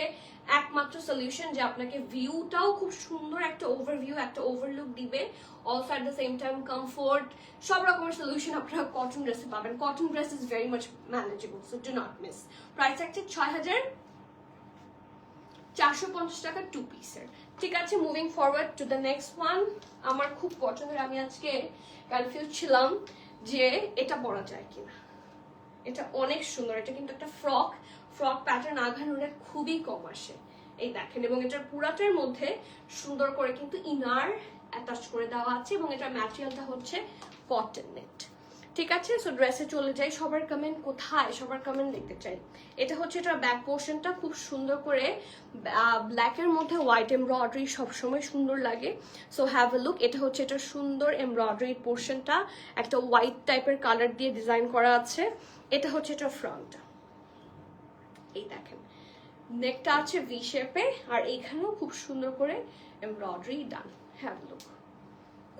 একমাত্র সলিউশন, যে আপনাকে ভিউটাও খুব সুন্দর একটা ওভারভিউ, একটা ওভারলুক দিবে, also at the same time comfort, সব রকমের সলিউশন আপনারা কটন ড্রেসে পাবেন। Cotton dress is very much manageable, so do not miss. Price থাকছে 6,450 টাকা 2 পিসের, ঠিক আছে? Moving forward to the next one. আমার খুব পছন্দের, আমি আজকে কনফিউজ ছিলাম যে এটা পরা যায় কিনা। এটা অনেক সুন্দর, এটা কিন্তু একটা ফ্রক প্যাটার্ন আঘানুরে খুবই কম আসে, এই দেখেন। এবং এটার পুরাটার মধ্যে সুন্দর করে কিন্তু ইনার অ্যাটাচ করে দেওয়া আছে, এবং এটার ম্যাটেরিয়ালটা হচ্ছে কটন নেট, ঠিক আছে? সো ড্রেসে চলে যাই। সবার কমেন্ট কোথায়? সবার কমেন্ট দেখতে চাই। এটা হচ্ছে এটার ব্যাক পোর্শনটা, খুব সুন্দর করে ব্ল্যাকের মধ্যে হোয়াইট এমব্রয়ডারি সবসময় সুন্দর লাগে। So have a look. এটা হচ্ছে এটা সুন্দর এমব্রয়ডারি পোর্শনটা, একটা হোয়াইট টাইপের কালার দিয়ে ডিজাইন করা আছে। এটা হচ্ছে এটা ফ্রন্ট, এই দেখেন নেকটা আছে ভি শেপে, আর এইখানেও খুব সুন্দর করে embroidery done. Have a look,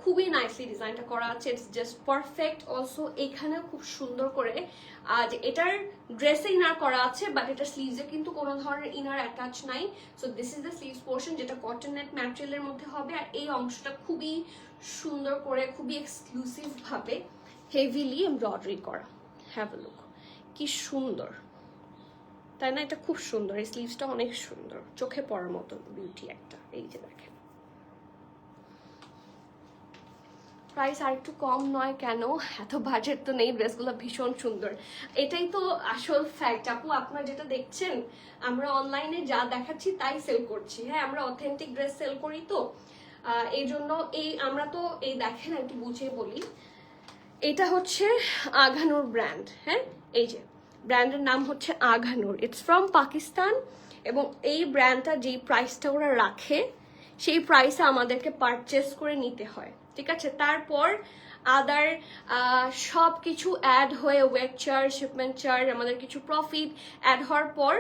খুবই নাইসলি ডিজাইনটা করা আছে, ইটস জাস্ট পারফেক্ট। অলসো এখানেও খুব সুন্দর করে আজ এটার ড্রেসে ইনার করা আছে, বাট এটা স্লিভসে কিন্তু কোনো ধরনের ইনার অ্যাটাচ নাই। So this is the sleeves portion, যেটা কটন নেট ম্যাটেরিয়ালের মধ্যে হবে। আর এই অংশটা খুবই সুন্দর করে, খুবই এক্সক্লুসিভ ভাবে হেভিলি এমব্রয়ডারি করা। হ্যাভ এ লুক, কি সুন্দর, তাই না? এটা খুব সুন্দর, এই স্লিভসটা অনেক সুন্দর, চোখে পড়ার মতো বিউটি একটা। এই যে দেখেন, প্রাইস আর একটু কম নয় কেন? এত বাজেট তো নেই, ড্রেসগুলো ভীষণ সুন্দর। এটাই তো আসল ফ্যাক্ট আপু, আপনারা যেটা দেখছেন আমরা অনলাইনে যা দেখাচ্ছি তাই সেল করছি। হ্যাঁ, আমরা অথেন্টিক ড্রেস সেল করি, তো এই জন্য আমরা তো এই দেখেন একটু বুঝিয়ে বলি। এটা হচ্ছে আঘানুর ব্র্যান্ড, হ্যাঁ, এই যে ব্র্যান্ডের নাম হচ্ছে আঘানুর, ইটস ফ্রম পাকিস্তান। এবং এই ব্র্যান্ডটা যেই প্রাইসটা ওরা রাখে, সেই প্রাইসে আমাদেরকে পারচেস করে নিতে হয়, ঠিক আছে। তারপর আদার সব কিছু অ্যাড হয়ে ওয়েট চার্জ, শিপমেন্ট চার্জ, আমাদের কিছু প্রফিট অ্যাড হওয়ার পর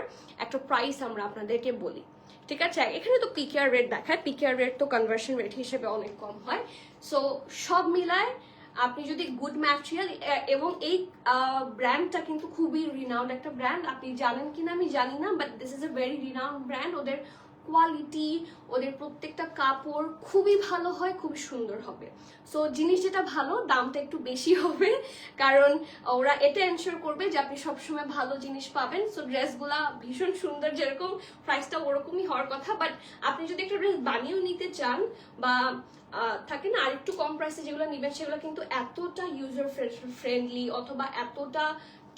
একটা প্রাইস আমরা আপনাদেরকে বলি, ঠিক আছে। এখানে তো পিকেআর রেট দেখায়, পিকেআর রেট তো কনভার্সন রেট হিসেবে অনেক কম হয়। সো সব মিলায় আপনি যদি গুড ম্যাটেরিয়াল, এবং এই ব্র্যান্ডটা কিন্তু খুবই রিনাউন্ড একটা ব্র্যান্ড, আপনি জানেন কিনা আমি জানি না, but this is a very renowned brand. ওদের কোয়ালিটি, ওদের প্রত্যেকটা কাপড় খুবই ভালো হয়, খুবই সুন্দর হবে। সো জিনিস যেটা ভালো, দামটা একটু বেশি হবে, কারণ ওরা এটা এনশিওর করবে যে আপনি সবসময় ভালো জিনিস পাবেন। সো ড্রেসগুলা ভীষণ সুন্দর, যেরকম প্রাইসটা ওরকমই হওয়ার কথা। বাট আপনি যদি একটা ড্রেস বানিয়েও নিতে চান, বা থাকে না আরেকটু কম প্রাইসে যেগুলো নেবেন, সেগুলো কিন্তু এতটা ইউজার ফ্রেন্ডলি অথবা এতটা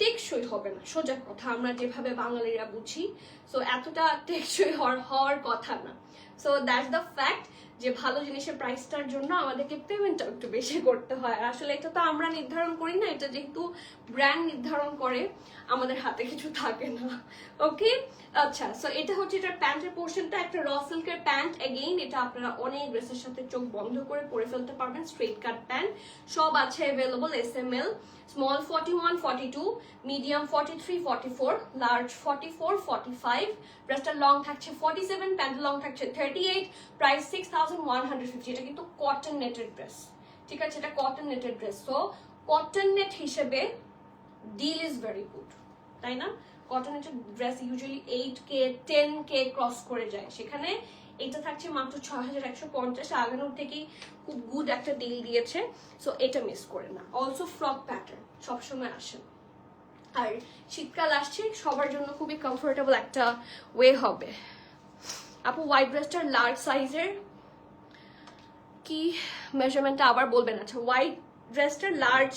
টেকসই হবে না, সোজা কথা, আমরা যেভাবে বাঙালিরা বুঝি। সো এতটা টেকসই হওয়ার কথা না। সো দ্যাটস দ্য ফ্যাক্ট যে ভালো জিনিসের প্রাইসটার জন্য আমাদেরকে পেমেন্টটা একটু বেশি করতে হয়। আর আসলে এটা তো আমরা নির্ধারণ করি না, এটা যেহেতু ব্র্যান্ড নির্ধারণ করে, আমাদের হাতে কিছু থাকে না। ওকে, আচ্ছা। সো এটা হচ্ছে এটার প্যান্টের পোর্শনটা, একটা র সিল্কের প্যান্ট। এগেইন এটা আপনারা অনেক ড্রেসের সাথে চোখ বন্ধ করে পরে ফেলতে পারবেন। স্ট্রেট কাট প্যান্ট সব আছে available, SML, small 41, 42, medium 43, 44, large 44, 45, ড্রেসটা লং থাকছে 47, প্যান্ট লং থাকছে 38, প্রাইস 6150। এটা কিন্তু কটন নেটের ড্রেস, ঠিক আছে, এটা কটন নেটের ড্রেস। সো কটন নেট হিসেবে ডিল ইজ ভেরি গুড, তাই না? কটন নেটের dress usually 8K 10K cross করে যায়, সেখানে এটা থাকছে মাত্র 6150। আগানোর থেকেই খুব গুড একটা ডিল দিয়েছে। সো এটা মিস করে না। অলসো ফ্রক প্যাটার্ন সবসময় আসে, আর শীতকাল আসছে, সবার জন্য খুবই কমফোর্টেবল একটা ওয়ে হবে। আপু হোয়াইট ড্রেসটার লার্জ সাইজের কি মেজারমেন্টটা আবার বলবেন? আচ্ছা, হোয়াইট ড্রেসটার লার্জ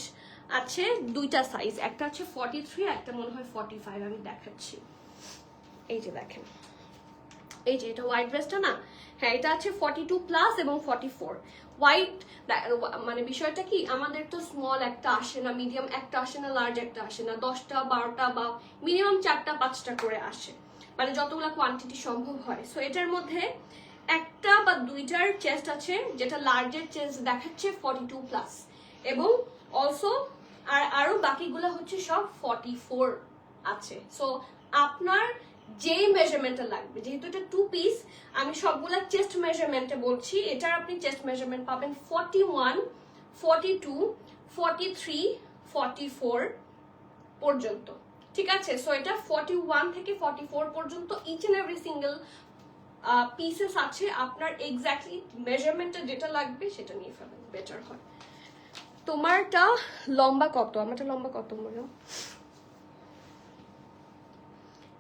আছে দুইটা সাইজ, একটা হচ্ছে 43, একটা মনে হয় 45। আমি দেখাচ্ছি, এই যে দেখেন, এই যে এটা হোয়াইট ড্রেসটা না, হ্যাঁ এটা আছে 42 প্লাস এবং 44 হোয়াইট। মানে বিষয়টা কি, আমাদের তো স্মল একটা আসে না, মিডিয়াম একটা আসে না, লার্জ একটা আসে না, 10টা 12টা বা মিনিমাম 4টা 5টা করে আসে, মানে যতগুলো কোয়ান্টিটি সম্ভব হয়। সো এটার মধ্যে একটা বা দুইটার চেস্ট আছে, যেটা লার্জের চেস্ট দেখাচ্ছে 42 প্লাস, এবং অলসো আরো বাকিগুলো হচ্ছে সব 44 আছে। সো আপনার যেই মেজারমেন্টটা লাগবে, যেহেতু এটা 2 পিস, আমি সবগুলা চেস্ট মেজারমেন্টে বলছি, এটার আপনি চেস্ট মেজারমেন্ট পাবেন 41, 42, 43, 44 পর্যন্ত, ঠিক আছে। সো এটা 41 থেকে 44 পর্যন্ত each and every single pieces আছে। আপনার এক্স্যাক্টলি মেজারমেন্টটা যেটা লাগবে সেটা নিয়ে ফেলবেন, বেটার হয়। তোমারটা লম্বা কত? আমারটা লম্বা কত মনে হয়?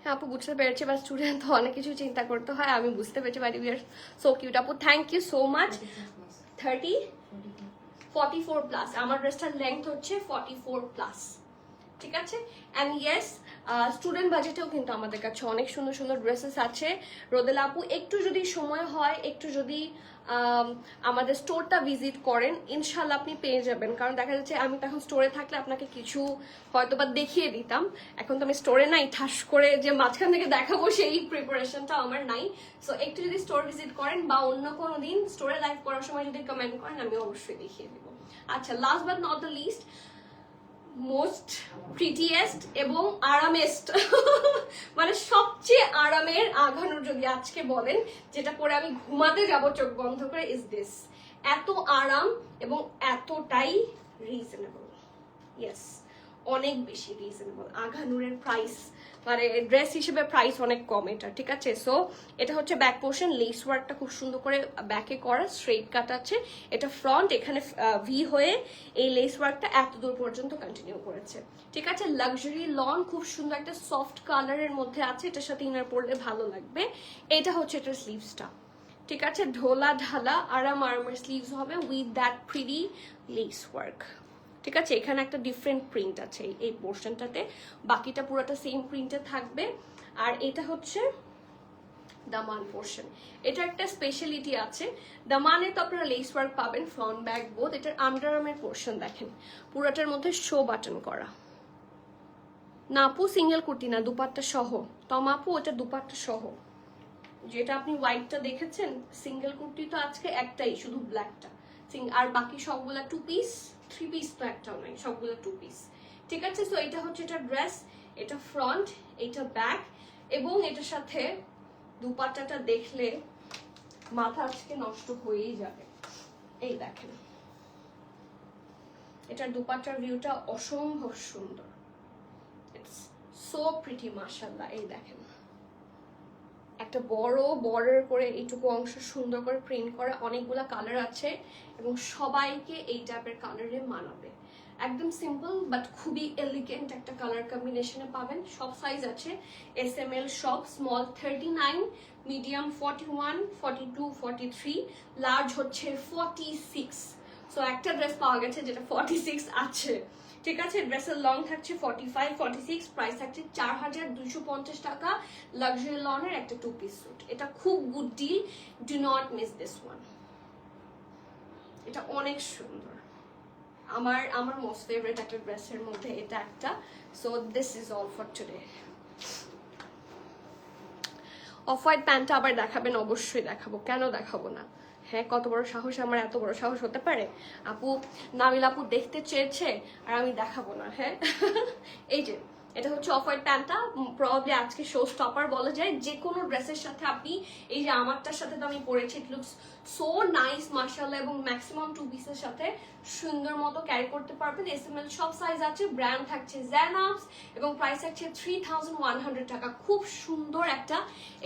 হ্যাঁ আপু বুঝতে পেরেছি, বা স্টুডেন্ট তো অনেক কিছু চিন্তা করতে হয়, আমি বুঝতে পেরেছি। But you are so cute আপু, thank you so much. 30, 44 plus, আমার ড্রেসটার লেন্থ হচ্ছে 44 প্লাস, ঠিক আছে। অ্যান্ড ইয়েস, স্টুডেন্ট বাজেটেও কিন্তু আমাদের কাছে অনেক সুন্দর সুন্দর ড্রেসেস আছে। রোদেলা আপু, একটু যদি সময় হয়, একটু যদি আমাদের স্টোরটা ভিজিট করেন, ইনশাল্লাহ আপনি পেয়ে যাবেন। কারণ দেখা যাচ্ছে আমি তখন স্টোরে থাকলে আপনাকে কিছু হয়তো বা দেখিয়ে দিতাম, এখন তো আমি স্টোরে নাই, ঠাস করে যে মাঝখান থেকে দেখাবো সেই প্রিপারেশনটা আমার নাই। সো একটু যদি স্টোর ভিজিট করেন, বা অন্য কোনো দিন স্টোরে লাইভ করার সময় যদি কমেন্ট করেন, আমি অবশ্যই দেখিয়ে দেবো। আচ্ছা, last but not the least, most prettiest এবং আরামেস্ট মানে সবচেয়ে আরামের আঘানোর যদি আজকে বলেন, যেটা পরে আমি ঘুমাতে যাব চোখ বন্ধ করে, ইজ দিস। এত আরাম এবং এতটাই রিজনেবল, ইয়েস, অনেক বেশি রিজনেবল। আঘানুরের প্রাইস মানে ড্রেস হিসেবে প্রাইস অনেক কম এটা, ঠিক আছে। সো এটা হচ্ছে ব্যাক পোর্শন, লেস ওয়ার্কটা খুব সুন্দর করে ব্যাকে করা, স্ট্রেট কাট আছে। এটা ফ্রন্ট, এখানে ভি হয়ে এই লেস ওয়ার্কটা এত দূর পর্যন্ত কন্টিনিউ করেছে, ঠিক আছে। লাক্সারি লন, খুব সুন্দর একটা সফট কালারের মধ্যে আছে, এটার সাথে ইনার পরলে ভালো লাগবে। এটা হচ্ছে এটার স্লিভসটা, ঠিক আছে, ঢোলা ঢালা আরামের স্লিভস হবে with that pretty less work, ঠিক আছে। এখানে একটা ডিফারেন্ট প্রিন্ট আছে এই পোর্শনটাতে, বাকিটা পুরোটা সেম প্রিন্টে থাকবে। আর এটা হচ্ছে দামান পোর্শন, এটা একটা স্পেশালিটি আছে। দামানে তো আপনারা লেস ওয়ার্ক পাবেন, ফ্রন্ট ব্যাক বোথ। এটার আন্ডারআর্মের পোর্শন দেখেন, পুরোটার মধ্যে শো বাটন করা। না আপু সিঙ্গেল কুর্তি না, দুপাট্টা সহ। তমাপু ওটা দুপাট্টা সহ, যেটা আপনি হোয়াইটটা দেখেছেন, সিঙ্গেল কুর্তি তো আজকে একটাই, শুধু ব্ল্যাকটা, আর বাকি সবগুলা 2 পিস, 3 পিস তো একটাও নাই, সবগুলো 2 পিস। ঠিক আছে, সো এটা হচ্ছে এটা ড্রেস, এটা ফ্রন্ট, এটা ব্যাক, এবং এটার সাথে দুপাট্টাটা দেখলে মাথা আজকে নষ্ট হয়েই যাবে। এই দেখেন, এটার দুপাট্টার ভিউটা অসম্ভব সুন্দর, ইটস সো প্রিটি মাশাআল্লাহ। এই দেখেন, একটা বড় বর্ডার করে এইটুকু অংশ সুন্দর করে প্রিন্ট করা, অনেকগুলা কালার আছে এবং সবাইকে এই টাইপের কালারে মানাবে। একদম সিম্পল বাট খুবই এলিগেন্ট একটা কালার কম্বিনেশনে পাবেন। সব সাইজ আছে, SML সব, স্মল 39, মিডিয়াম 41, 42, 43, লার্জ হচ্ছে 46। সো একটা ড্রেস পাওয়া গেছে যেটা 46 আছে। ঠিক আছে, ড্রেসের লং থাকছে 45, 46, প্রাইস থাকছে 4250 টাকা। লাক্সারি লনের একটা 2 পিস স্যুট, এটা খুব good deal, do not miss this one. এটা অনেক সুন্দর, আমার মোস্ট ফেভারিট একটা ড্রেসের মধ্যে এটা একটা। So this is all for today. Off white প্যান্টটা আবার দেখাবেন? অবশ্যই দেখাবো, কেন দেখাবো না। হ্যাঁ, কত বড় সাহস, আমার এত বড় সাহস হতে পারে? আপু, নামিল আপু দেখতে চেয়েছে আর আমি দেখাবো না? হ্যাঁ এই যে এটা হচ্ছে অফ হোয়াইট প্যান্টটা, প্রবাবলি আজকে শো স্টপার বলা যায়। যে কোনো ড্রেসের সাথে আপনি, এই যে আমারটার সাথে তো আমি পরেছি, ইট লুকস সো নাইস মাশাআল্লাহ, এবং ম্যাক্সিমাম 2 পিসের সাথে সুন্দর মতো ক্যারি করতে পারবেন। SML সব সাইজ আছে, ব্র্যান্ড থাকছে জ্যানাপস, এবং প্রাইস থাকছে 3100 টাকা। খুব সুন্দর একটা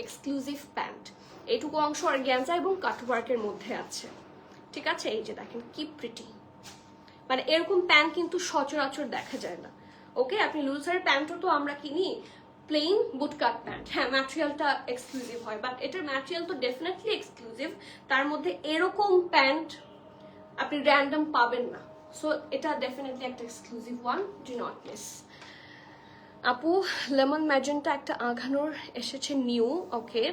এক্সক্লুসিভ প্যান্ট, এইটুকু অংশ অর্গানজা এবং কাটওয়ার্কের মধ্যে আছে। ঠিক আছে, এই যে দেখেন কি প্রিটি, মানে এরকম প্যান্ট কিন্তু সচরাচর দেখা যায় না। ওকে, আপনি লুজারের প্যান্টও তো আমরা কিনি, প্লেন বুটকাট প্যান্ট, হ্যাঁ ম্যাটেরিয়ালটা এক্সক্লুসিভ হয়, বাট এটার ম্যাটেরিয়াল তো ডেফিনেটলি এক্সক্লুসিভ। তার মধ্যে এরকম প্যান্ট আপনি র্যান্ডম পাবেন না, সো এটা ডেফিনেটলি একটা exclusive one, do not miss. আপু, লেমন ম্যাজেন্টা একটা আঘানোর এসেছে নিউ, ওকে,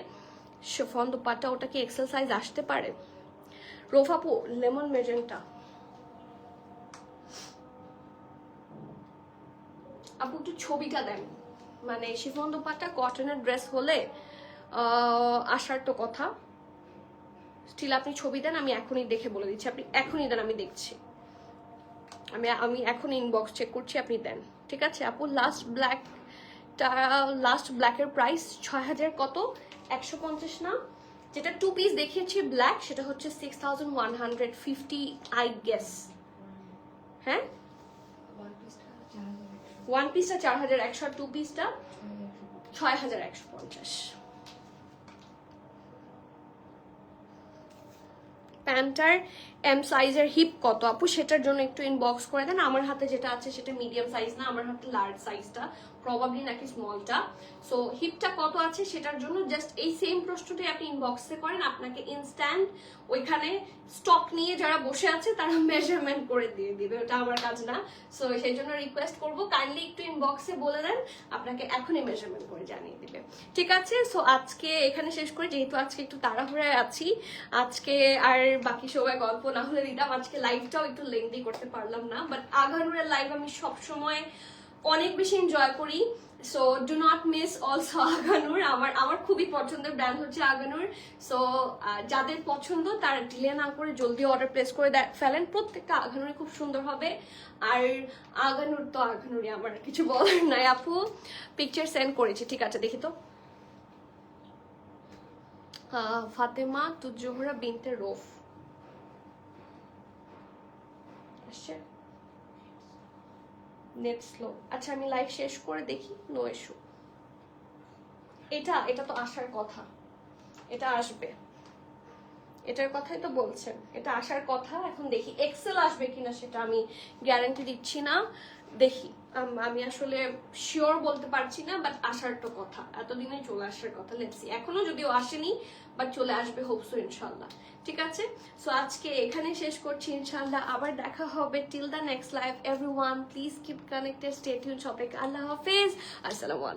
শিফন দুপাট্টা, ওটা কি এক্সেল সাইজ আসতে পারে? রোফ আপু, লেমন ম্যাজেন্টা আপু একটু ছবিটা দেন, মানে শিফন দুপাট্টা কটনের ড্রেস হলে আসার তো কথা, স্টিল আপনি ছবি দেন, আমি এখনই দেখে বলে দিচ্ছি। আপনি এখনই দেন, আমি দেখছি, আমি এখন ইনবক্স চেক করছি, আপনি দেন। ঠিক আছে আপু, লাস্ট ব্ল্যাকের প্রাইস 6000 কত, 150 না? যেটা 2 পিস দেখিয়েছি ব্ল্যাক, সেটা হচ্ছে 6150 আই গেস। হ্যাঁ, 1 পিসটা 4100 আর 2 পিসটা 6150। প্যান্টার এম সাইজের হিপ কত আপু, সেটার জন্য একটু ইনবক্স করে দেন। আমার হাতে যেটা আছে সেটা মিডিয়াম সাইজ না, আমার হাতে লার্জ সাইজটা, প্রবাবলি নাকি স্মলটা। সো হিপটা কত আছে সেটার জন্য জাস্ট এই সেম প্রশ্নটাই আপনি ইনবক্সে করেন, আপনাকে ইনস্ট্যান্ট ওইখানে স্টক নিয়ে যারা বসে আছে তারা মেজারমেন্ট করে দিয়ে দিবে, ওটা আমার কাজ না। সো সেই জন্য রিকোয়েস্ট করবো, কাইন্ডলি একটু ইনবক্সে বলে দেন, আপনাকে এখনই মেজারমেন্ট করে জানিয়ে দিবে। ঠিক আছে, সো আজকে এখানে শেষ করি, যেহেতু আজকে একটু তাড়াহুড়ায় আছি, আজকে আর বাকি সবাই গল্প না হলে দিতাম, আজকে লাইভটাও একটু লেন্দি করতে পারলাম না, বাট আগানুরের লাইভ আমি সবসময় অনেক বেশি এনজয় করি। So do not miss also Agha Noor, আমার খুবই পছন্দের ব্র্যান্ড হচ্ছে আগানুর। সো যাদের পছন্দ তারা ডিলে না করে জলদি অর্ডার প্লেস করে ফেলেন, প্রত্যেকটা আগানুরই খুব সুন্দর হবে। আর আগানুর তো আগানুরই, আমার কিছু বলার নাই। আপু পিকচার সেন্ড করেছি, ঠিক আছে দেখি তো। ফাতেমা তুজোহরা বিনতে রৌফ আসছে, নেট স্লো। আচ্ছা আমি লাইভ শেষ করে দেখি, নো ইস্যু। এটা তো আসার কথা, এটা আসবে, এটার কথাই তো বলছেন, এটা আসার কথা। এখন দেখি এক্সেল আসবে কিনা সেটা আমি গ্যারান্টি দিচ্ছি না, দেখি, আমি আসলে শিওর বলতে পারছি না, বাট আসার তো কথা, এতদিনে চলে আসার কথা। লেটস সি, এখনো যদিও আসেনি বাট চলে আসবে হোপসো ইনশাল্লাহ। ঠিক আছে, সো আজকে এখানে শেষ করছি, ইনশাল্লাহ আবার দেখা হবে। Till the next live everyone, please keep connected, stay tune, সবাইকে আল্লাহ হাফেজ, আসসালামু আলাইকুম।